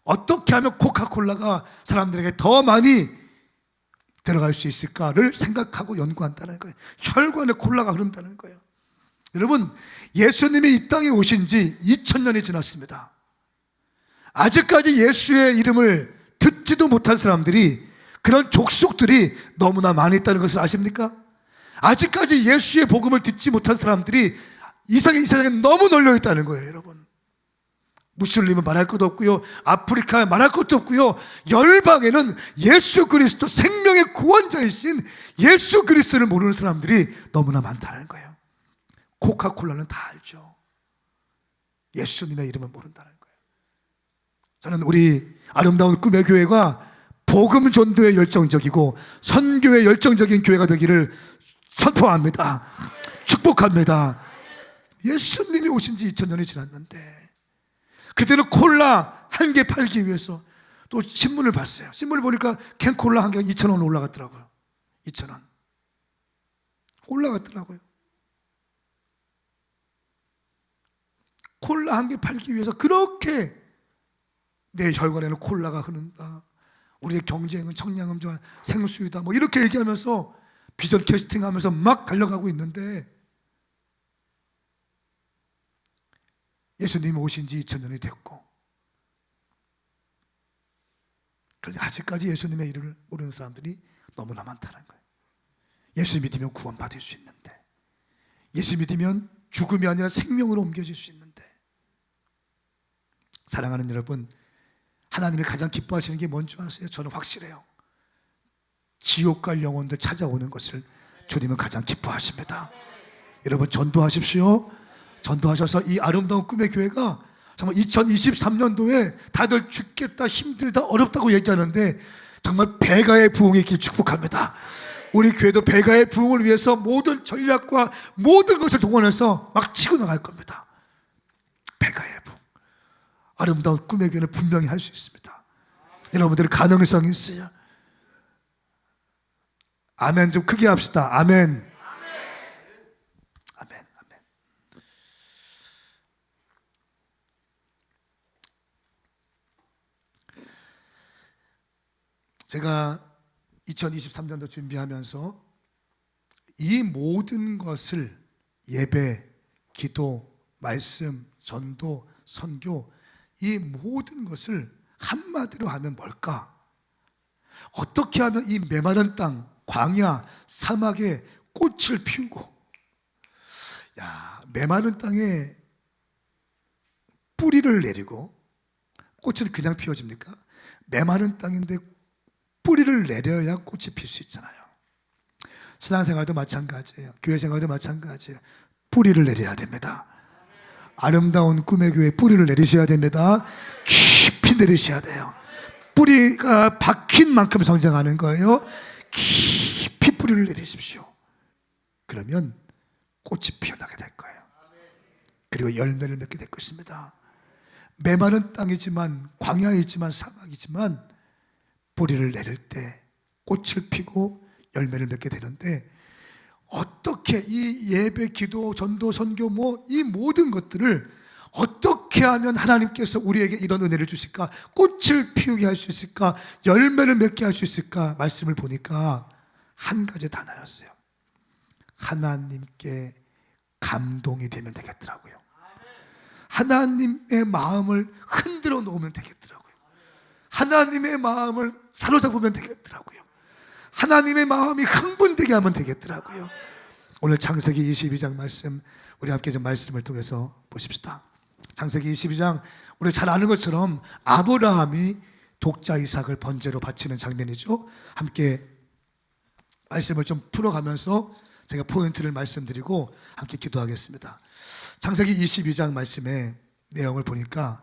어떻게 하면 코카콜라가 사람들에게 더 많이 들어갈 수 있을까를 생각하고 연구한다는 거예요. 혈관에 콜라가 흐른다는 거예요. 여러분, 예수님이 이 땅에 오신 지 2000년이 지났습니다. 아직까지 예수의 이름을 듣지도 못한 사람들이, 그런 족속들이 너무나 많이 있다는 것을 아십니까? 아직까지 예수의 복음을 듣지 못한 사람들이 이 세상에 너무 널려 있다는 거예요. 여러분, 무슬림은 말할 것도 없고요, 아프리카에 말할 것도 없고요, 열방에는 예수 그리스도 생명의 구원자이신 예수 그리스도를 모르는 사람들이 너무나 많다는 거예요. 코카콜라는 다 알죠. 예수님의 이름을 모른다는 거예요. 저는 우리 아름다운 꿈의 교회가 복음 전도에 열정적이고 선교에 열정적인 교회가 되기를 선포합니다. 축복합니다. 예수님이 오신 지 2000년이 지났는데 그때는 콜라 한 개 팔기 위해서 또 신문을 봤어요. 신문을 보니까 캔콜라 한 개가 2,000원 올라갔더라고요. 2,000원 올라갔더라고요. 콜라 한 개 팔기 위해서 그렇게 내 혈관에는 콜라가 흐른다, 우리의 경쟁은 청량음주와 생수이다, 뭐 이렇게 얘기하면서 비전 캐스팅하면서 막 달려가고 있는데 예수님이 오신 지 2000년이 됐고 그런데 아직까지 예수님의 이름을 모르는 사람들이 너무나 많다는 거예요. 예수 믿으면 구원받을 수 있는데, 예수 믿으면 죽음이 아니라 생명으로 옮겨질 수 있는데, 사랑하는 여러분, 하나님이 가장 기뻐하시는 게 뭔지 아세요? 저는 확실해요. 지옥 갈 영혼들 찾아오는 것을 주님은 가장 기뻐하십니다. 여러분 전도하십시오. 전도하셔서 이 아름다운 꿈의 교회가 정말 2023년도에 다들 죽겠다, 힘들다, 어렵다고 얘기하는데 정말 배가의 부흥이 있길 축복합니다. 우리 교회도 배가의 부흥을 위해서 모든 전략과 모든 것을 동원해서 막 치고 나갈 겁니다. 배가의 부흥, 아름다운 꿈의 교회는 분명히 할 수 있습니다. 여러분들 가능성이 있어요. 아멘 좀 크게 합시다. 아멘. 아멘. 아멘. 제가 2023년도 준비하면서 이 모든 것을 예배, 기도, 말씀, 전도, 선교, 이 모든 것을 한마디로 하면 뭘까? 어떻게 하면 이 메마른 땅, 광야, 사막에 꽃을 피우고, 메마른 땅에 뿌리를 내리고 꽃은 그냥 피워집니까? 메마른 땅인데 뿌리를 내려야 꽃이 필 수 있잖아요. 신앙생활도 마찬가지예요. 교회생활도 마찬가지예요. 뿌리를 내려야 됩니다. 아름다운 꿈의 교회 뿌리를 내리셔야 됩니다. 깊이 내리셔야 돼요. 뿌리가 박힌 만큼 성장하는 거예요. 깊이 뿌리를 내리십시오. 그러면 꽃이 피어나게 될 거예요. 그리고 열매를 맺게 될 것입니다. 메마른 땅이지만, 광야이지만, 사막이지만 뿌리를 내릴 때 꽃을 피고 열매를 맺게 되는데, 어떻게 이 예배, 기도, 전도, 선교 이 모든 것들을 어떻게 하면 하나님께서 우리에게 이런 은혜를 주실까, 꽃을 피우게 할 수 있을까, 열매를 맺게 할 수 있을까, 말씀을 보니까 한 가지 단어였어요. 하나님께 감동이 되면 되겠더라고요. 하나님의 마음을 흔들어 놓으면 되겠더라고요. 하나님의 마음을 사로잡으면 되겠더라고요. 하나님의 마음이 흥분되게 하면 되겠더라고요. 오늘 창세기 22장 말씀, 우리 함께 좀 말씀을 통해서 보십시다. 창세기 22장, 우리 잘 아는 것처럼 아브라함이 독자 이삭을 번제로 바치는 장면이죠. 함께 말씀을 좀 풀어가면서 제가 포인트를 말씀드리고 함께 기도하겠습니다. 창세기 22장 말씀의 내용을 보니까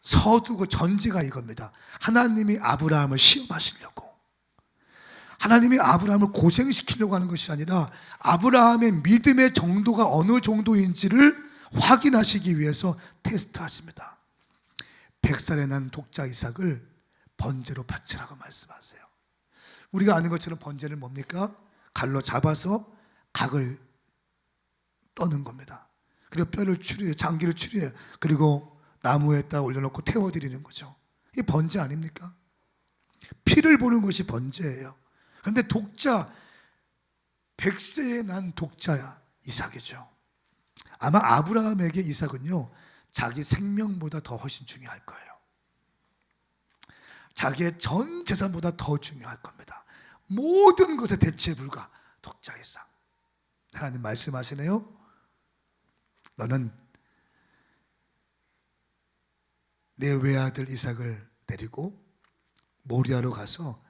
서두고 전제가 이겁니다. 하나님이 아브라함을 시험하시려고, 하나님이 아브라함을 고생시키려고 하는 것이 아니라 아브라함의 믿음의 정도가 어느 정도인지를 확인하시기 위해서 테스트하십니다. 100살에 난 독자 이삭을 번제로 바치라고 말씀하세요. 우리가 아는 것처럼 번제는 뭡니까? 갈로 잡아서 각을 떠는 겁니다. 그리고 뼈를 추려요, 장기를 추려요. 그리고 나무에다 올려놓고 태워드리는 거죠. 이게 번제 아닙니까? 피를 보는 것이 번제예요. 그런데 독자, 100세에 난 독자야 이삭이죠. 아마 아브라함에게 이삭은요, 자기 생명보다 더 훨씬 중요할 거예요. 자기의 전 재산보다 더 중요할 겁니다. 모든 것에 대체 불가 독자 이삭. 하나님 말씀하시네요. 너는 내 외아들 이삭을 데리고 모리아로 가서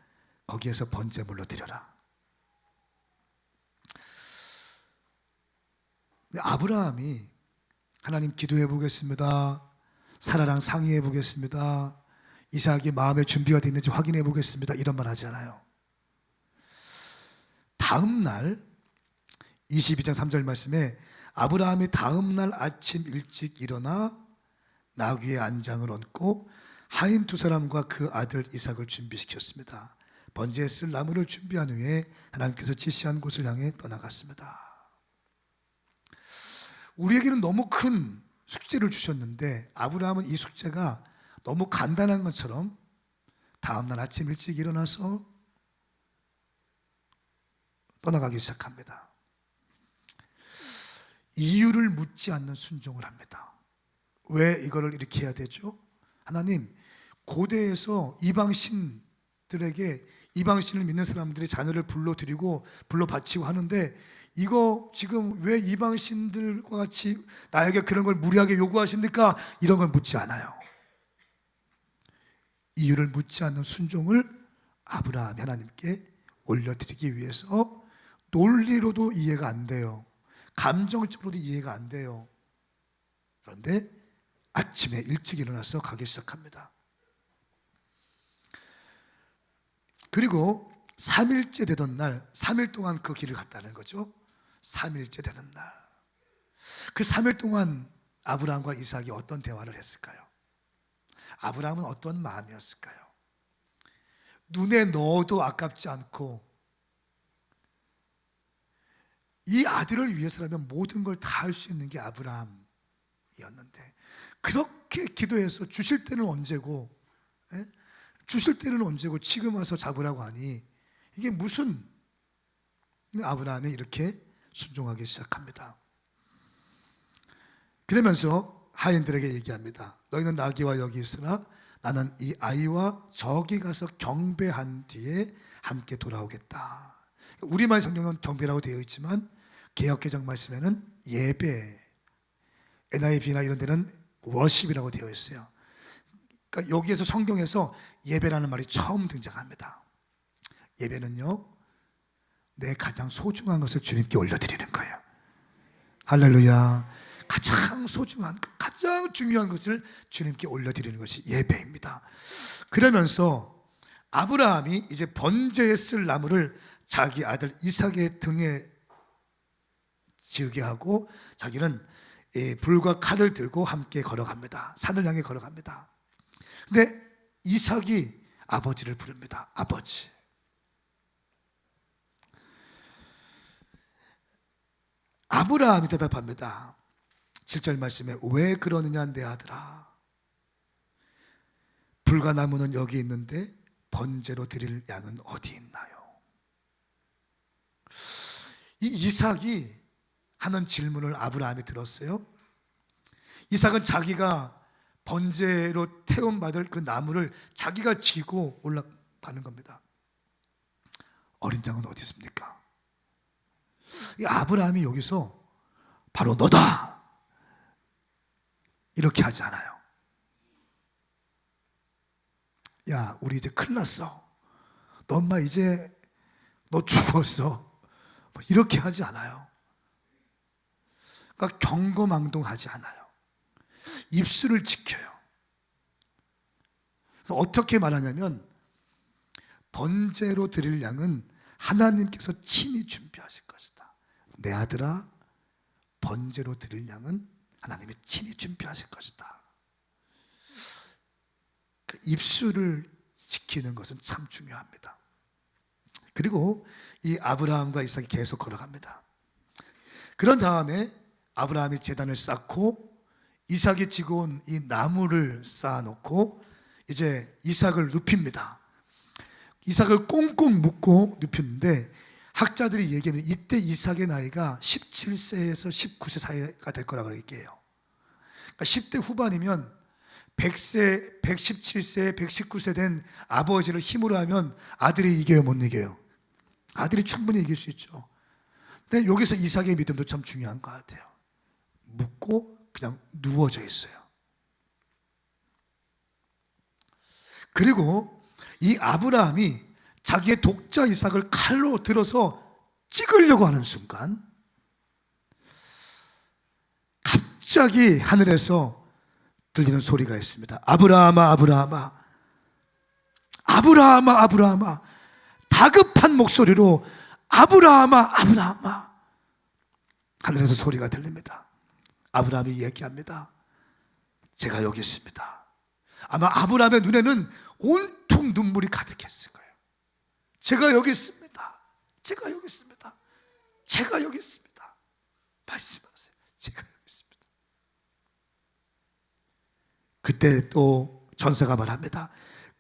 거기에서 번제물로 드려라. 아브라함이 하나님 기도해 보겠습니다, 사라랑 상의해 보겠습니다, 이삭이 마음의 준비가 됐는지 확인해 보겠습니다, 이런 말 하지 않아요. 다음 날 22장 3절 말씀에 아브라함이 다음 날 아침 일찍 일어나 나귀의 안장을 얹고 하인 두 사람과 그 아들 이삭을 준비시켰습니다. 번제에 쓸 나무를 준비한 후에 하나님께서 지시한 곳을 향해 떠나갔습니다. 우리에게는 너무 큰 숙제를 주셨는데 아브라함은 이 숙제가 너무 간단한 것처럼 다음날 아침 일찍 일어나서 떠나가기 시작합니다. 이유를 묻지 않는 순종을 합니다. 왜 이거를 이렇게 해야 되죠? 하나님, 고대에서 이방신들에게, 이방신을 믿는 사람들이 자녀를 불러드리고 불러바치고 하는데 이거 지금 왜 이방신들과 같이 나에게 그런 걸 무리하게 요구하십니까? 이런 걸 묻지 않아요. 이유를 묻지 않는 순종을 아브라함이 하나님께 올려드리기 위해서 논리로도 이해가 안 돼요. 감정적으로도 이해가 안 돼요. 그런데 아침에 일찍 일어나서 가기 시작합니다. 그리고 3일째 되던 날, 3일 동안 그 길을 갔다는 거죠. 3일째 되는 날, 그 3일 동안 아브라함과 이삭이 어떤 대화를 했을까요? 아브라함은 어떤 마음이었을까요? 눈에 넣어도 아깝지 않고 이 아들을 위해서라면 모든 걸 다 할 수 있는 게 아브라함이었는데 그렇게 기도해서 주실 때는 언제고, 주실 때는 언제고 지금 와서 잡으라고 하니 이게 무슨, 아브라함이 이렇게 순종하기 시작합니다. 그러면서 하인들에게 얘기합니다. 너희는 나귀와 여기 있으나 나는 이 아이와 저기 가서 경배한 뒤에 함께 돌아오겠다. 우리말 성경은 경배라고 되어 있지만 개역개정 말씀에는 예배, NIV나 이런 데는 워십이라고 되어 있어요. 그러니까 여기에서 성경에서 예배라는 말이 처음 등장합니다. 예배는요, 내 가장 소중한 것을 주님께 올려드리는 거예요. 할렐루야. 가장 소중한, 가장 중요한 것을 주님께 올려드리는 것이 예배입니다. 그러면서 아브라함이 이제 번제에 쓸 나무를 자기 아들 이삭의 등에 지우게 하고 자기는 불과 칼을 들고 함께 걸어갑니다. 산을 향해 걸어갑니다. 근데 이삭이 아버지를 부릅니다. 아버지. 아브라함이 대답합니다. 7절 말씀에 왜 그러느냐 내 아들아, 불과 나무는 여기 있는데 번제로 드릴 양은 어디 있나요? 이 이삭이 하는 질문을 아브라함이 들었어요. 이삭은 자기가 번제로 태움받을 그 나무를 자기가 지고 올라가는 겁니다. 어린 양은 어디 있습니까? 이 아브라함이 여기서 바로 너다 이렇게 하지 않아요. 야, 우리 이제 큰일 났어, 너 엄마 이제 너 죽었어, 이렇게 하지 않아요. 그러니까 경거망동하지 않아요. 입술을 지켜요. 그래서 어떻게 말하냐면 번제로 드릴 양은 하나님께서 친히 준비하실 것이다. 내 아들아, 번제로 드릴 양은 하나님이 친히 준비하실 것이다. 그 입술을 지키는 것은 참 중요합니다. 그리고 이 아브라함과 이삭이 계속 걸어갑니다. 그런 다음에 아브라함이 제단을 쌓고 이삭이 지고 온 이 나무를 쌓아놓고 이제 이삭을 눕힙니다. 이삭을 꽁꽁 묶고 눕혔는데 학자들이 얘기하면 이때 이삭의 나이가 17세에서 19세 사이가 될 거라고 얘기해요. 그러니까 10대 후반이면 100세, 117세, 119세 된 아버지를 힘으로 하면 아들이 이겨요, 못 이겨요? 아들이 충분히 이길 수 있죠. 근데 여기서 이삭의 믿음도 참 중요한 것 같아요. 묶고 그냥 누워져 있어요. 그리고 이 아브라함이 자기의 독자 이삭을 칼로 들어서 찍으려고 하는 순간 갑자기 하늘에서 들리는 소리가 있습니다. 아브라함아, 아브라함아, 아브라함아, 아브라함아. 다급한 목소리로 아브라함아, 아브라함아. 하늘에서 소리가 들립니다. 아브라함이 얘기합니다. 제가 여기 있습니다. 아마 아브라함의 눈에는 온통 눈물이 가득했을 거예요. 제가 여기 있습니다. 제가 여기 있습니다. 제가 여기 있습니다. 말씀하세요. 제가 여기 있습니다. 그때 또 전사가 말합니다.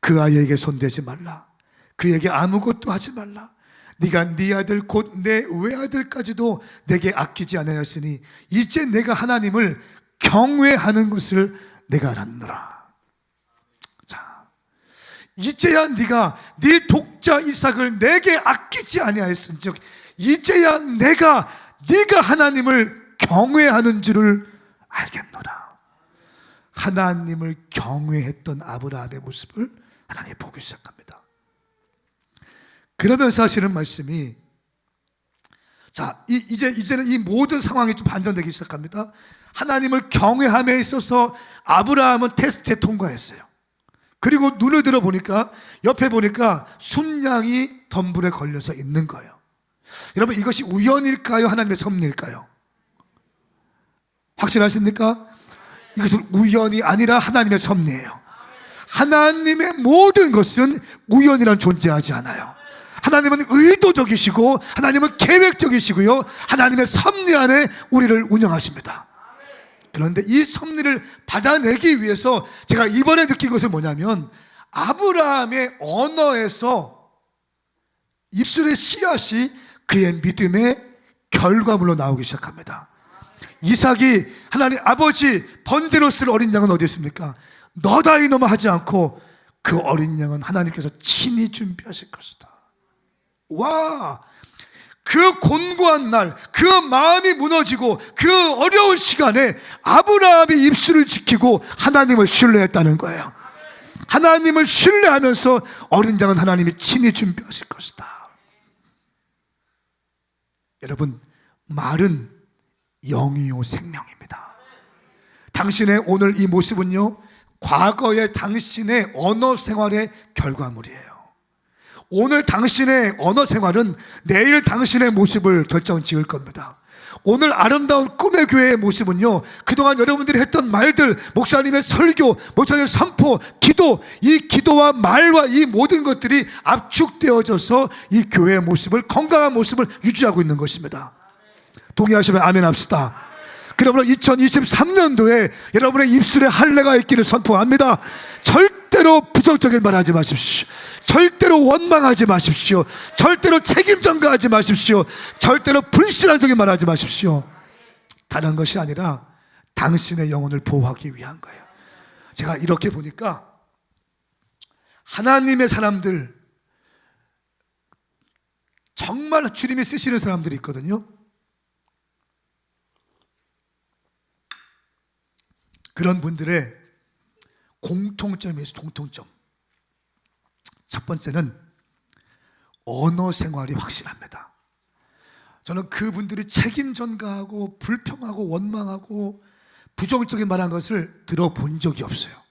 그 아이에게 손대지 말라. 그에게 아무것도 하지 말라. 네가 네 아들 곧 내 외아들까지도 내게 아끼지 아니하였으니 이제 내가 하나님을 경외하는 것을 내가 알았노라. 자, 이제야 네가 네 독자 이삭을 내게 아끼지 아니하였은즉 이제야 네가 하나님을 경외하는 줄을 알겠노라. 하나님을 경외했던 아브라함의 모습을 하나님이 보기 시작합니다. 그러면서 하시는 말씀이, 자, 이제는 이 모든 상황이 좀 반전되기 시작합니다. 하나님을 경외함에 있어서 아브라함은 테스트에 통과했어요. 그리고 눈을 들어 보니까, 옆에 보니까 순양이 덤불에 걸려서 있는 거예요. 여러분, 이것이 우연일까요? 하나님의 섭리일까요? 확실하십니까? 이것은 우연이 아니라 하나님의 섭리예요. 하나님의 모든 것은 우연이란 존재하지 않아요. 하나님은 의도적이시고 하나님은 계획적이시고요, 하나님의 섭리 안에 우리를 운영하십니다. 그런데 이 섭리를 받아내기 위해서 제가 이번에 느낀 것은 뭐냐면, 아브라함의 언어에서 입술의 씨앗이 그의 믿음의 결과물로 나오기 시작합니다. 이삭이 하나님 아버지 번제로 쓸 어린 양은 어디 있습니까? 너다 이놈아 하지 않고 그 어린 양은 하나님께서 친히 준비하실 것이다. 와, 그 곤고한 날, 그 마음이 무너지고 그 어려운 시간에 아브라함이 입술을 지키고 하나님을 신뢰했다는 거예요. 하나님을 신뢰하면서 어린 양은 하나님이 친히 준비하실 것이다. 여러분, 말은 영이요 생명입니다. 당신의 오늘 이 모습은요, 과거의 당신의 언어 생활의 결과물이에요. 오늘 당신의 언어 생활은 내일 당신의 모습을 결정지을 겁니다. 오늘 아름다운 꿈의 교회의 모습은요, 그동안 여러분들이 했던 말들, 목사님의 설교, 목사님의 선포, 기도, 이 기도와 말과 이 모든 것들이 압축되어져서 이 교회의 모습을, 건강한 모습을 유지하고 있는 것입니다. 동의하시면 아멘 합시다. 그러므로 2023년도에 여러분의 입술에 할례가 있기를 선포합니다. 절대로 부정적인 말 하지 마십시오. 절대로 원망하지 마십시오. 절대로 책임 전가하지 마십시오. 절대로 불신앙적인 말 하지 마십시오. 다른 것이 아니라 당신의 영혼을 보호하기 위한 거예요. 제가 이렇게 보니까 하나님의 사람들, 정말 주님이 쓰시는 사람들이 있거든요. 그런 분들의 공통점이 있어요. 공통점. 첫 번째는 언어 생활이 확실합니다. 저는 그분들이 책임 전가하고 불평하고 원망하고 부정적인 말한 것을 들어본 적이 없어요.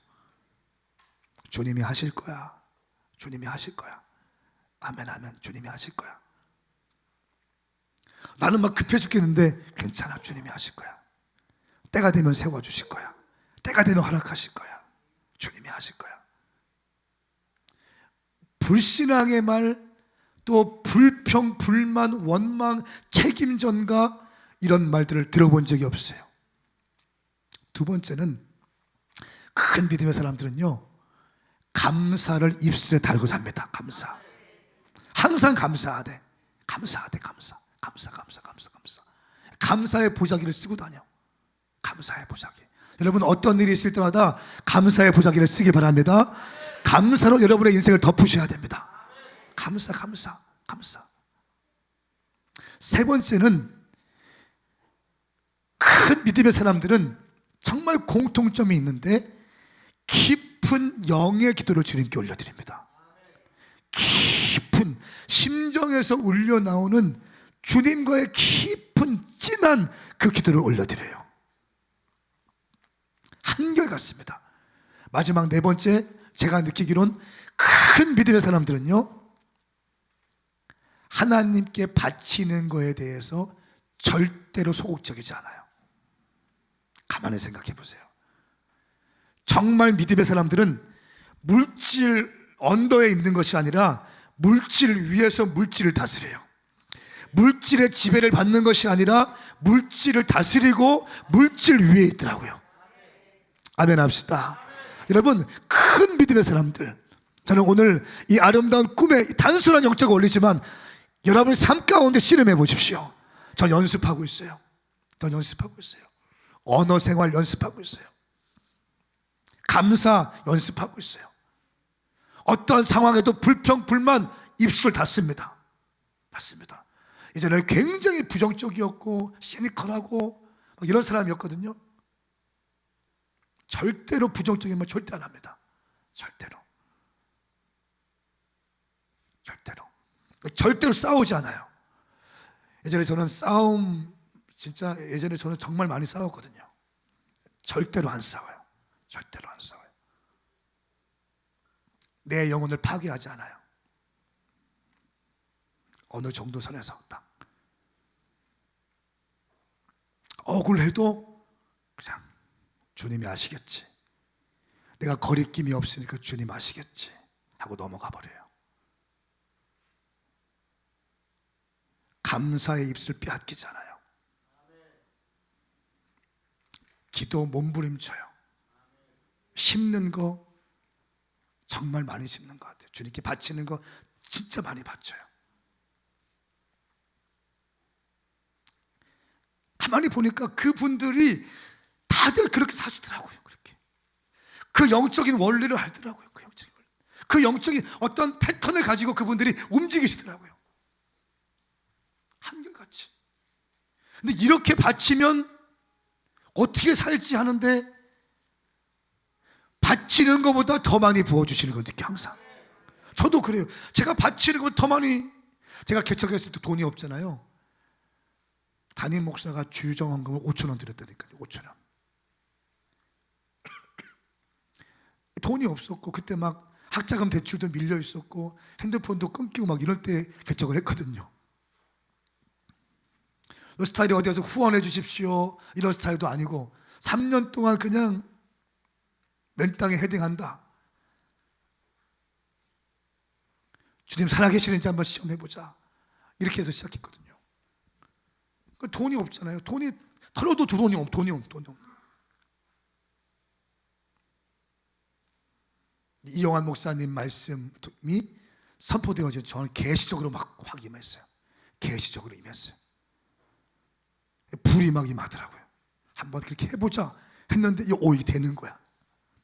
주님이 하실 거야. 주님이 하실 거야. 아멘, 아멘. 주님이 하실 거야. 나는 막 급해 죽겠는데 괜찮아. 주님이 하실 거야. 때가 되면 세워주실 거야. 때가 되면 허락하실 거야. 주님이 하실 거야. 불신앙의 말, 또 불평, 불만, 원망, 책임 전가, 이런 말들을 들어본 적이 없어요. 두 번째는, 큰 믿음의 사람들은요, 감사를 입술에 달고 삽니다. 감사. 항상 감사하되, 감사하되, 감사. 감사의 보자기를 쓰고 다녀. 감사의 보자기. 여러분, 어떤 일이 있을 때마다 감사의 보자기를 쓰기 바랍니다. 감사로 여러분의 인생을 덮으셔야 됩니다. 감사. 세 번째는, 큰 믿음의 사람들은 정말 공통점이 있는데 깊은 깊은 영의 기도를 주님께 올려드립니다. 깊은 심정에서 울려 나오는 주님과의 깊은 진한 그 기도를 올려드려요. 한결같습니다. 마지막 네 번째, 제가 느끼기론 큰 믿음의 사람들은요, 하나님께 바치는 거에 대해서 절대로 소극적이지 않아요. 가만히 생각해 보세요. 정말 믿음의 사람들은 물질 언더에 있는 것이 아니라 물질 위에서 물질을 다스려요. 물질의 지배를 받는 것이 아니라 물질을 다스리고 물질 위에 있더라고요. 아멘 합시다. 여러분, 큰 믿음의 사람들, 저는 오늘 이 아름다운 꿈에 단순한 영적 원리지만 여러분의 삶 가운데 씨름해 보십시오. 전 연습하고 있어요. 전 연습하고 있어요. 언어 생활 연습하고 있어요. 감사 연습하고 있어요. 어떤 상황에도 불평, 불만 입술을 닫습니다. 닫습니다. 이제는 굉장히 부정적이었고 시니컬하고 이런 사람이었거든요. 절대로 부정적인 말 절대 안 합니다. 절대로. 절대로. 절대로 싸우지 않아요. 예전에 저는 싸움, 진짜 예전에 저는 정말 많이 싸웠거든요. 절대로 안 싸워요. 절대로 안 싸워요. 내 영혼을 파괴하지 않아요. 어느 정도 선에서 딱 억울해도 그냥 주님이 아시겠지, 내가 거리낌이 없으니까 주님 아시겠지 하고 넘어가 버려요. 감사의 입술 빼앗기잖아요. 기도 몸부림쳐요. 심는 거 정말 많이 심는 것 같아요. 주님께 바치는 거 진짜 많이 바쳐요. 가만히 보니까 그분들이 다들 그렇게 사시더라고요. 그렇게 그 영적인 원리를 알더라고요. 그 영적인 어떤 패턴을 가지고 그분들이 움직이시더라고요. 한결같이. 근데 이렇게 바치면 어떻게 살지 하는데 바치는 것보다 더 많이 부어주시는 건 느껴요. 항상. 저도 그래요. 제가 바치는 것보다 더 많이. 제가 개척했을 때 돈이 없잖아요. 담임 목사가 주정헌금을 5,000원 드렸다니까요. 5,000원. 돈이 없었고 그때 막 학자금 대출도 밀려 있었고 핸드폰도 끊기고 막 이럴 때 개척을 했거든요. 이 스타일이 어디 가서 후원해 주십시오 이런 스타일도 아니고 3년 동안 그냥 맨땅에 헤딩한다. 주님 살아계시는지 한번 시험해보자. 이렇게 해서 시작했거든요. 돈이 없잖아요. 돈이 털어도 돈이 없. 이영환 목사님 말씀이 선포되어서 저는 계시적으로 막 확 임했어요. 계시적으로 임했어요. 불이 막 임하더라고요. 한번 그렇게 해보자 했는데 이게 되는 거야.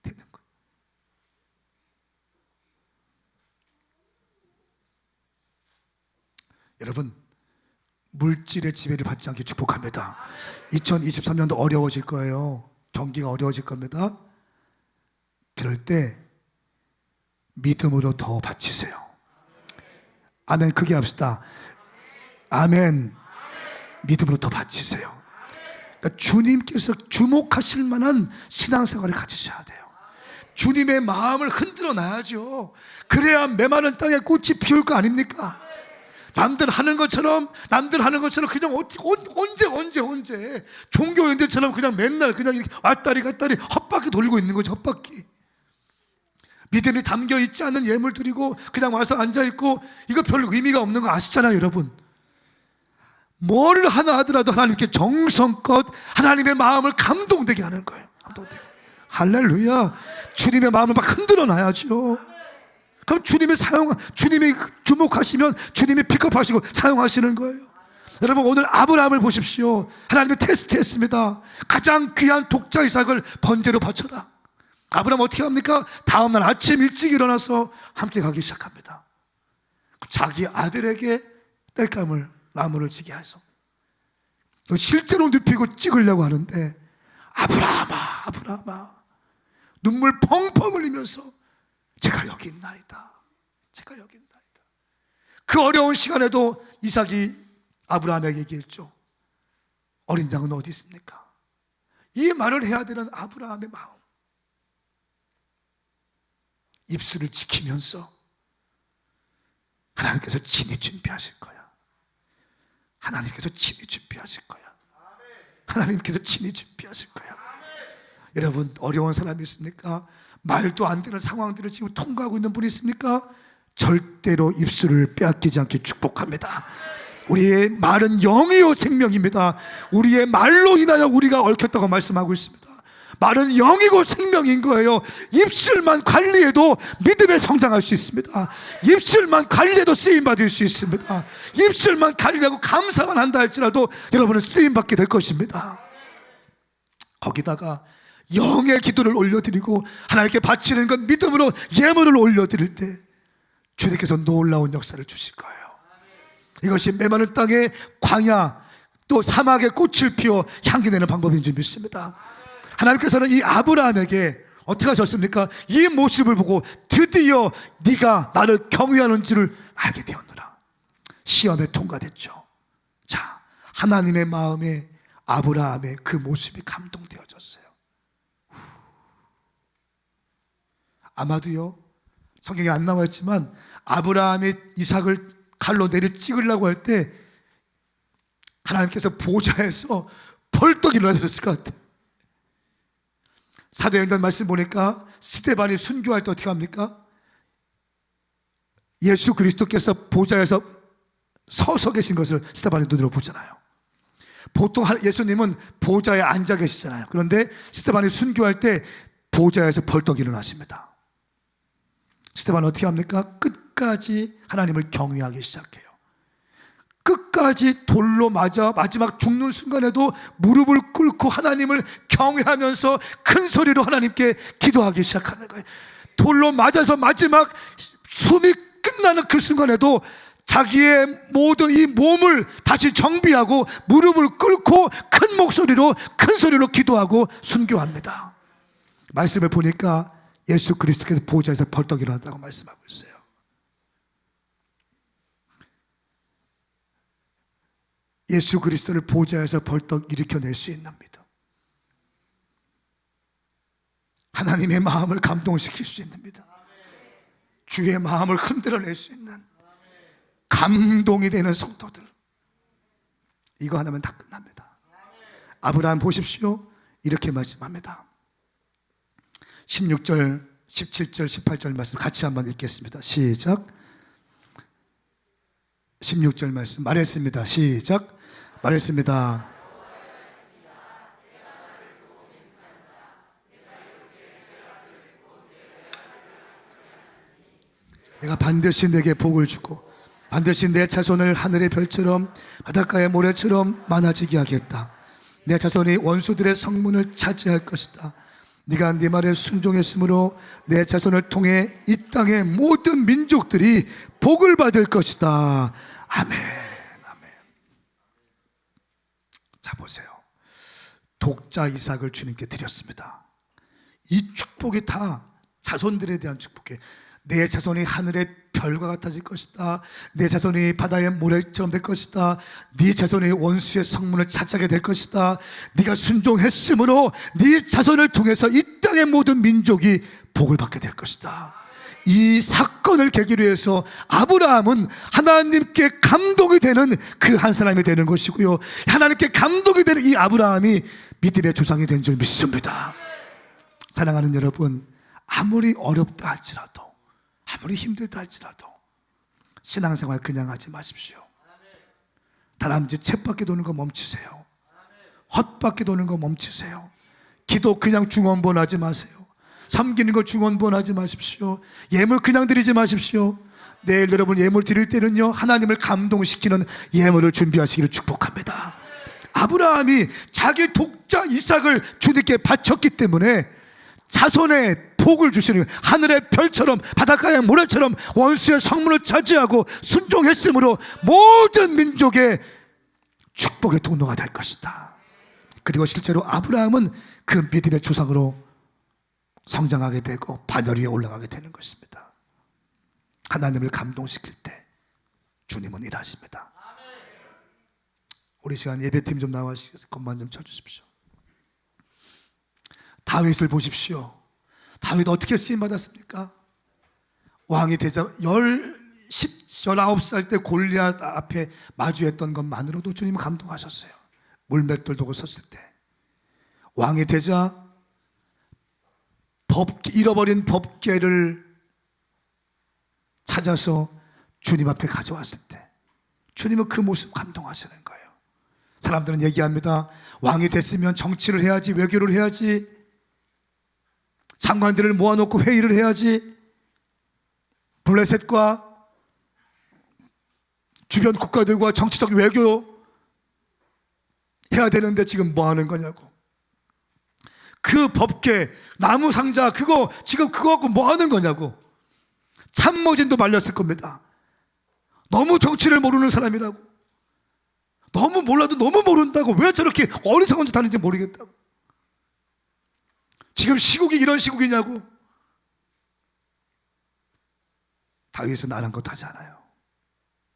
되는 거야. 여러분, 물질의 지배를 받지 않게 축복합니다. 2023년도 어려워질 거예요. 경기가 어려워질 겁니다. 그럴 때 믿음으로 더 바치세요. 아멘. 크게 합시다. 아멘. 믿음으로 더 바치세요. 그러니까 주님께서 주목하실 만한 신앙생활을 가지셔야 돼요. 주님의 마음을 흔들어 놔야죠. 그래야 메마른 땅에 꽃이 피울 거 아닙니까? 남들 하는 것처럼 그냥 언제 종교연대처럼 그냥 맨날 그냥 이렇게 왔다리 갔다리 헛바퀴 돌리고 있는 거죠. 헛바퀴. 믿음이 담겨 있지 않는 예물 드리고 그냥 와서 앉아 있고 이거 별로 의미가 없는 거 아시잖아요, 여러분. 뭐를 하나 하더라도 하나님께 정성껏 하나님의 마음을 감동되게 하는 거예요. 감동되게. 할렐루야. 주님의 마음을 막 흔들어 놔야죠. 그럼 주님이 주목하시면 주님이 픽업하시고 사용하시는 거예요. 여러분, 오늘 아브라함을 보십시오. 하나님이 테스트했습니다. 가장 귀한 독자 이삭을 번제로 바쳐라. 아브라함 어떻게 합니까? 다음날 아침 일찍 일어나서 함께 가기 시작합니다. 자기 아들에게 땔감을 나무를 지게 해서 실제로 눕히고 찍으려고 하는데 아브라함아 눈물 펑펑 흘리면서 제가 여기 있나이다, 제가 여기 있나이다. 그 어려운 시간에도 이삭이 아브라함에게 얘기했죠. 어린 양은 어디 있습니까? 이 말을 해야 되는 아브라함의 마음, 입술을 지키면서 하나님께서 친히 준비하실 거야. 하나님께서 친히 준비하실 거야. 하나님께서 친히 준비하실 거야. 여러분, 어려운 사람이 있습니까? 말도 안 되는 상황들을 지금 통과하고 있는 분이 있습니까? 절대로 입술을 빼앗기지 않게 축복합니다. 우리의 말은 영이요 생명입니다. 우리의 말로 인하여 우리가 얽혔다고 말씀하고 있습니다. 말은 영이고 생명인 거예요. 입술만 관리해도 믿음에 성장할 수 있습니다. 입술만 관리해도 쓰임받을 수 있습니다. 입술만 관리하고 감사만 한다 할지라도 여러분은 쓰임받게 될 것입니다. 거기다가 영의 기도를 올려드리고 하나님께 바치는 건 믿음으로 예물을 올려드릴 때 주님께서 놀라운 역사를 주실 거예요. 이것이 메마른 땅에 광야 또 사막에 꽃을 피워 향기 내는 방법인 줄 믿습니다. 하나님께서는 이 아브라함에게 어떻게 하셨습니까? 이 모습을 보고 드디어 네가 나를 경외하는 줄을 알게 되었노라. 시험에 통과됐죠. 자, 하나님의 마음에 아브라함의 그 모습이 감동되어졌어요. 아마도요, 성경에 안 나와 있지만 아브라함이 이삭을 칼로 내려 찍으려고 할 때 하나님께서 보좌에서 벌떡 일어나셨을 것 같아요. 사도행전 말씀 보니까 스데반이 순교할 때 어떻게 합니까? 예수 그리스도께서 보좌에서 서서 계신 것을 스데반이 눈으로 보잖아요. 보통 예수님은 보좌에 앉아 계시잖아요. 그런데 스데반이 순교할 때 보좌에서 벌떡 일어나십니다. 스데반은 어떻게 합니까? 끝까지 하나님을 경외하기 시작해요. 끝까지 돌로 맞아 마지막 죽는 순간에도 무릎을 꿇고 하나님을 경외하면서 큰 소리로 하나님께 기도하기 시작하는 거예요. 돌로 맞아서 마지막 숨이 끝나는 그 순간에도 자기의 모든 이 몸을 다시 정비하고 무릎을 꿇고 큰 목소리로 큰 소리로 기도하고 순교합니다. 말씀을 보니까 예수 그리스도께서 보좌에서 벌떡 일어났다고 말씀하고 있어요. 예수 그리스도를 보좌에서 벌떡 일으켜낼 수 있는 믿음, 하나님의 마음을 감동시킬 수 있는 믿음, 주의 마음을 흔들어낼 수 있는 감동이 되는 성도들, 이거 하나면 다 끝납니다. 아브라함 보십시오. 이렇게 말씀합니다. 16절, 17절, 18절 말씀 같이 한번 읽겠습니다. 시작. 16절 말씀 말했습니다. 시작. 말했습니다. 내가 반드시 내게 복을 주고 반드시 내 자손을 하늘의 별처럼 바닷가의 모래처럼 많아지게 하겠다. 내 자손이 원수들의 성문을 차지할 것이다. 네가 네 말에 순종했으므로 내 자손을 통해 이 땅의 모든 민족들이 복을 받을 것이다. 아멘. 아멘. 자, 보세요. 독자 이삭을 주님께 드렸습니다. 이 축복이 다 자손들에 대한 축복이에요. 내 자손이 하늘의 별과 같아질 것이다. 내 자손이 바다의 모래처럼 될 것이다. 네 자손이 원수의 성문을 차지하게 될 것이다. 네가 순종했으므로 네 자손을 통해서 이 땅의 모든 민족이 복을 받게 될 것이다. 이 사건을 계기로 해서 아브라함은 하나님께 감동이 되는 그 한 사람이 되는 것이고요, 하나님께 감동이 되는 이 아브라함이 믿음의 조상이 된 줄 믿습니다. 사랑하는 여러분, 아무리 어렵다 할지라도, 아무리 힘들다 할지라도 신앙생활 그냥 하지 마십시오. 다람쥐 쳇바퀴 도는 거 멈추세요. 헛바퀴 도는 거 멈추세요. 기도 그냥 중언부언하지 마세요. 섬기는 거 중언부언하지 마십시오. 예물 그냥 드리지 마십시오. 내일 여러분 예물 드릴 때는요, 하나님을 감동시키는 예물을 준비하시기를 축복합니다. 아브라함이 자기 독자 이삭을 주님께 바쳤기 때문에 자손의 복을 주시는, 하늘의 별처럼 바닷가의 모래처럼 원수의 성문을 차지하고 순종했으므로 모든 민족의 축복의 통로가 될 것이다. 그리고 실제로 아브라함은 그 믿음의 조상으로 성장하게 되고 반열 위에 올라가게 되는 것입니다. 하나님을 감동시킬 때 주님은 일하십니다. 우리 시간 예배팀 좀 나와주셔서 것만 좀 쳐주십시오. 다윗을 보십시오. 다윗 어떻게 쓰임받았습니까? 왕이 되자 19살 때 골리앗 앞에 마주했던 것만으로도 주님은 감동하셨어요. 물맷돌 두고 섰을 때. 왕이 되자 잃어버린 법궤를 찾아서 주님 앞에 가져왔을 때 주님은 그 모습 감동하시는 거예요. 사람들은 얘기합니다. 왕이 됐으면 정치를 해야지, 외교를 해야지, 장관들을 모아놓고 회의를 해야지, 블레셋과 주변 국가들과 정치적 외교 해야 되는데 지금 뭐 하는 거냐고. 그 법궤, 나무 상자 그거 지금 그거 갖고 뭐 하는 거냐고. 참모진도 말렸을 겁니다. 너무 정치를 모르는 사람이라고. 너무 몰라도 너무 모른다고. 왜 저렇게 어리석은 짓 하는지 모르겠다고. 지금 시국이 이런 시국이냐고. 다윗은 아랑곳하지 않아요.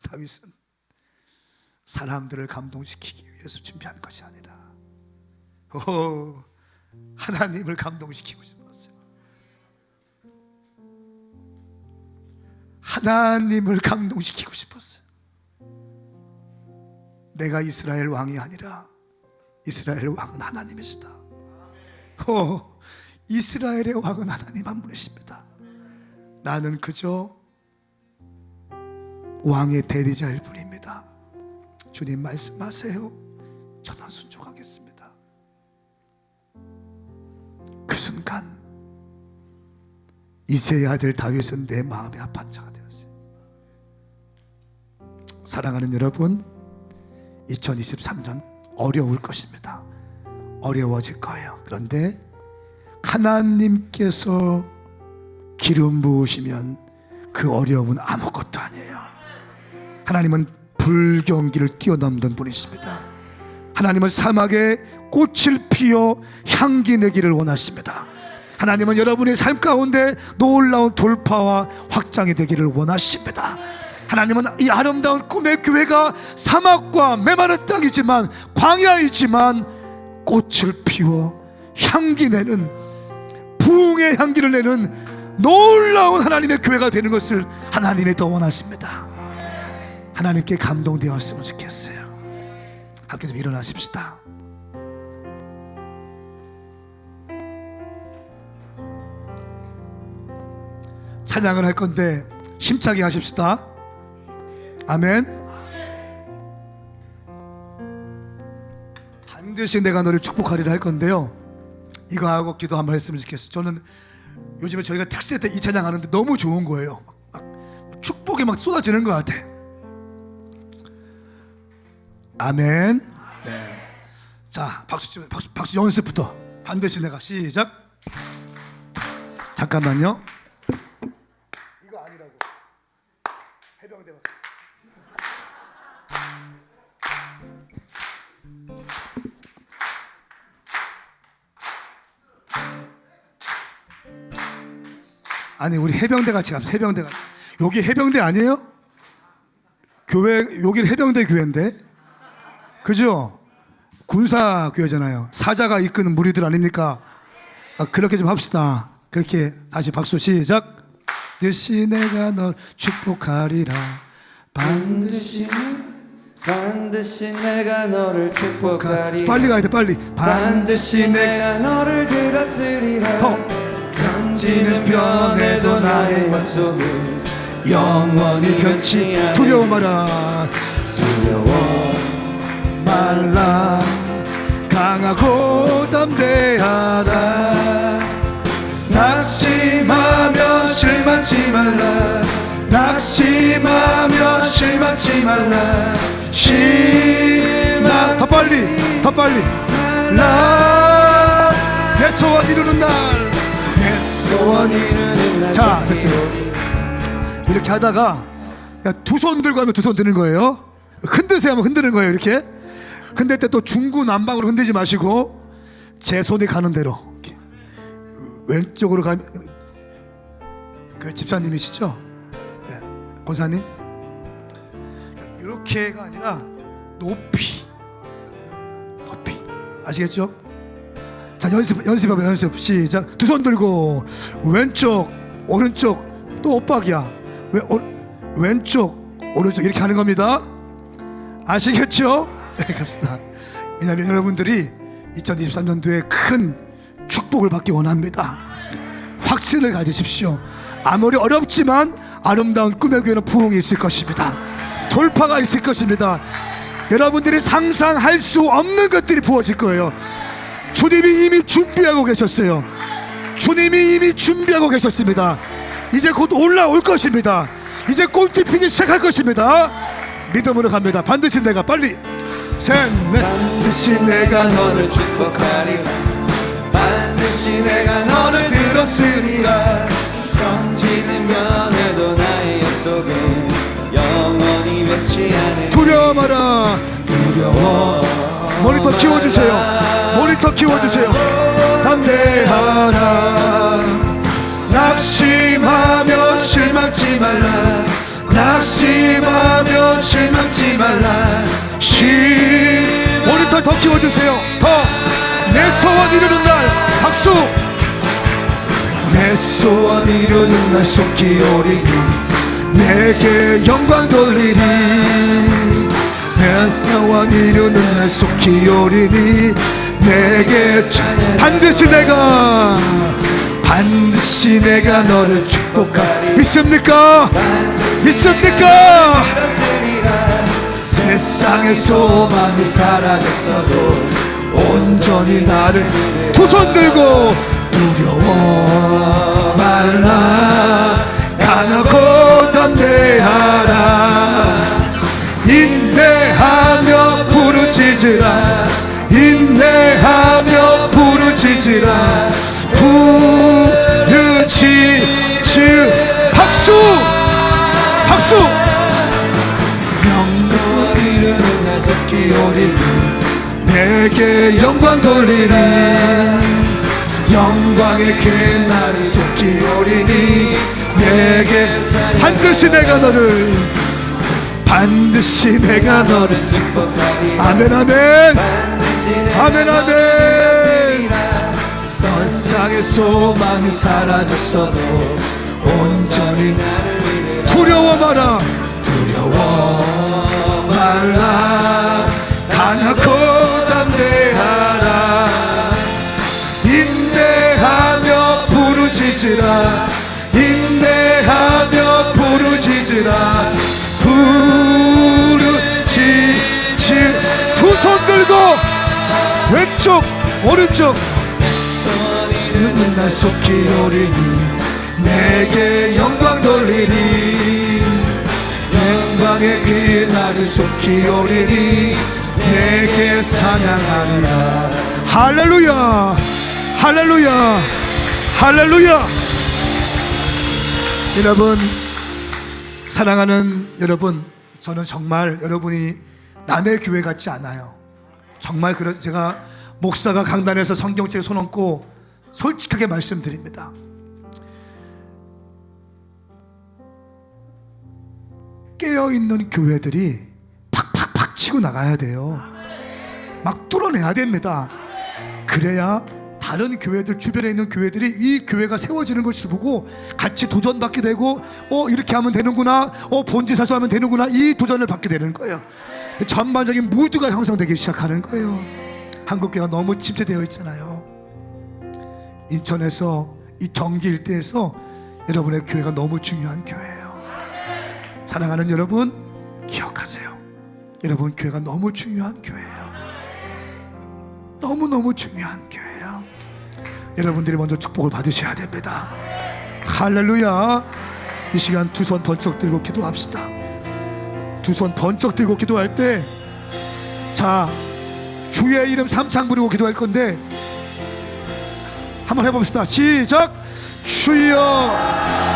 다윗은 사람들을 감동시키기 위해서 준비한 것이 아니라 하나님을 감동시키고 싶었어요. 하나님을 감동시키고 싶었어요. 내가 이스라엘 왕이 아니라 이스라엘 왕은 하나님이시다. 이스라엘의 왕은 하나님 한 분이십니다. 나는 그저 왕의 대리자일 뿐입니다. 주님 말씀하세요. 저는 순종하겠습니다. 그 순간 이새의 아들 다윗은 내 마음의 합한 자가 되었어요. 사랑하는 여러분, 2023년 어려울 것입니다. 어려워질 거예요. 그런데 하나님께서 기름 부으시면 그 어려움은 아무것도 아니에요. 하나님은 불경기를 뛰어넘는 분이십니다. 하나님은 사막에 꽃을 피워 향기 내기를 원하십니다. 하나님은 여러분의 삶 가운데 놀라운 돌파와 확장이 되기를 원하십니다. 하나님은 이 아름다운 꿈의 교회가 사막과 메마른 땅이지만, 광야이지만 꽃을 피워 향기 내는, 부흥의 향기를 내는 놀라운 하나님의 교회가 되는 것을 하나님이 더 원하십니다. 하나님께 감동되었으면 좋겠어요. 함께 좀 일어나십시다. 찬양을 할 건데 힘차게 하십시다. 아멘. 반드시 내가 너를 축복하리라 할 건데요, 이거 하고 기도 한번 했으면 좋겠어요. 저는 요즘에 저희가 특세 때 이 찬양 하는데 너무 좋은 거예요. 막 축복이 막 쏟아지는 것 같아. 아멘. 네. 자, 박수 치면 박수 연습부터 반드시 내가 시작. 잠깐만요. 이거 아니라고. 해병대 박수. 아니, 우리 해병대 같이 갑시다. 해병대 같이. 여기 해병대 아니에요? 교회, 여기 해병대 교회인데, 그죠? 군사 교회잖아요. 사자가 이끄는 무리들 아닙니까? 그렇게 좀 합시다. 그렇게 다시 박수 시작. 반드시 내가 널 축복하리라. 반드시 내가 너를 축복하리라. 빨리 가야 돼, 빨리. 반드시 내가 너를 들었으리라. 더 견지는 변해도 나의 약속은 영원히 변치 두려워 마라. 두려워 말라. 강하고 담대하라. 낙심하며 실망치 말라. 낙심하며 실망치 말라. 실망 더 빨리, 더 빨리. 라 내 소원 이루는 날, 내 소원 이루는 날. 자, 됐어요. 이렇게 하다가 두 손 들고 하면 두 손 드는 거예요. 흔드세요 하면 흔드는 거예요. 이렇게 흔들 때 또 중구난방으로 흔들지 마시고 제 손이 가는 대로 이렇게. 왼쪽으로 가면 그 집사님이시죠? 네, 권사님. 이렇게가 아니라 높이 아시겠죠? 자, 연습해봐. 연습 시작. 두 손 들고 왼쪽 오른쪽 또 엇박이야. 왼쪽 오른쪽 이렇게 하는 겁니다. 아시겠죠? 네, 갑시다. 왜냐하면 여러분들이 2023년도에 큰 축복을 받기 원합니다. 확신을 가지십시오. 아무리 어렵지만 아름다운 꿈의 교회는 부흥이 있을 것입니다. 돌파가 있을 것입니다. 여러분들이 상상할 수 없는 것들이 부어질 거예요. 주님이 이미 준비하고 계셨어요. 주님이 이미 준비하고 계셨습니다. 이제 곧 올라올 것입니다. 이제 꽃이 피기 시작할 것입니다. 믿음으로 갑니다. 반드시 내가 빨리 셋넷 반드시 내가 너를 축복하리라. 반드시 내가 너를 들었으리라. 전지는 변해도 나의 약속은 영원히 변치 않을. 두려워 마라. 두려워. 모니터 키워주세요. 모니터 키워주세요. 담대하라. 낙심하며 실망치 말라. 낙심하며 실망치 말라. 모니터 더 키워주세요. 더. 내 소원 이루는 날 박수. 내 소원 이루는 날 속히 오리니 내게 영광 돌리리. 내 소원 이루는 날 속히 오리니 내게 반드시 내가 너를 축복하리. 믿습니까? 믿습니까? 세상의 소망이 사라졌어도 온전히 나를 두 손 들고 두려워 말라. 강하고 담대하라. 인내하며 부르짖으라. 인내하며 부르짖으라. 박수 박수. 영광 이루는 날 속히 오리니 내게 영광 돌리리. 영광의 그날이 속히 오리니 내게 반드시 내가 너를 축복하리. 아멘 아멘 아멘 아멘. 세상의 소망이 사라졌어도 온전히 두려워 마라. 두려워 말라. 강하고 담대하라. 인내하며 부르짖으라. 인내하며 부르짖으라. 두 손 들고 왼쪽 오른쪽 날 속히 오리니 내게 영광 돌리리. 영광의 그날이 속히 오리니 내게 찬양하리라. 할렐루야 할렐루야 할렐루야. 여러분, 사랑하는 여러분, 저는 정말 여러분이 남의 교회 같지 않아요. 정말 제가 목사가 강단에서 성경책에 손 얹고 솔직하게 말씀드립니다. 깨어있는 교회들이 팍팍팍 치고 나가야 돼요. 막 뚫어내야 됩니다. 그래야 다른 교회들, 주변에 있는 교회들이 이 교회가 세워지는 것을 보고 같이 도전받게 되고 이렇게 하면 되는구나, 본지사수 하면 되는구나, 이 도전을 받게 되는 거예요. 전반적인 무드가 형성되기 시작하는 거예요. 한국교회가 너무 침체되어 있잖아요. 인천에서 이 경기 일대에서 여러분의 교회가 너무 중요한 교회예요. 사랑하는 여러분, 기억하세요. 여러분 교회가 너무 중요한 교회예요. 너무너무 중요한 교회예요. 여러분들이 먼저 축복을 받으셔야 됩니다. 할렐루야. 이 시간 두 손 번쩍 들고 기도합시다. 두 손 번쩍 들고 기도할 때, 자, 주의 이름 삼창 부르고 기도할 건데 한번 해봅시다. 시작. 주여.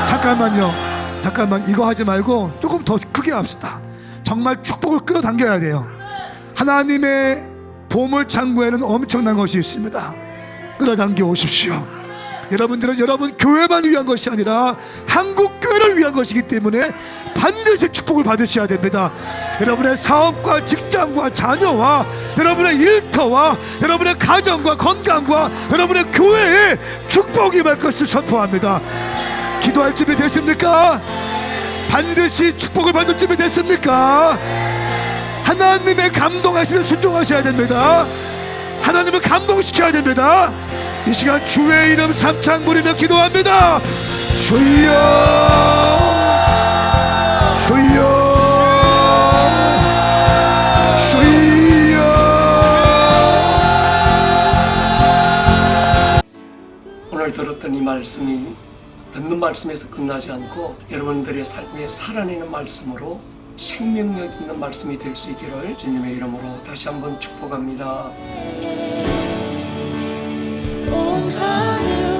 잠깐만, 이거 하지 말고 조금 더 크게 합시다. 정말 축복을 끌어당겨야 돼요. 하나님의 보물 창고에는 엄청난 것이 있습니다. 끌어당겨 오십시오. 여러분들은 여러분 교회만 위한 것이 아니라 한국 교회를 위한 것이기 때문에 반드시 축복을 받으셔야 됩니다. 여러분의 사업과 직장과 자녀와 여러분의 일터와 여러분의 가정과 건강과 여러분의 교회에 축복이 임할 것을 선포합니다. 기도할 준비 됐습니까? 반드시 축복을 받을 준비 됐습니까? 하나님의 감동하시면 순종하셔야 됩니다. 하나님을 감동시켜야 됩니다. 이 시간 주의 이름 삼창 부리며 기도합니다. 주여 주여 주여. 오늘 들었던 이 말씀이 듣는 말씀에서 끝나지 않고 여러분들의 삶에 살아내는 말씀으로 생명력 있는 말씀이 될 수 있기를 주님의 이름으로 다시 한번 축복합니다. 온 하늘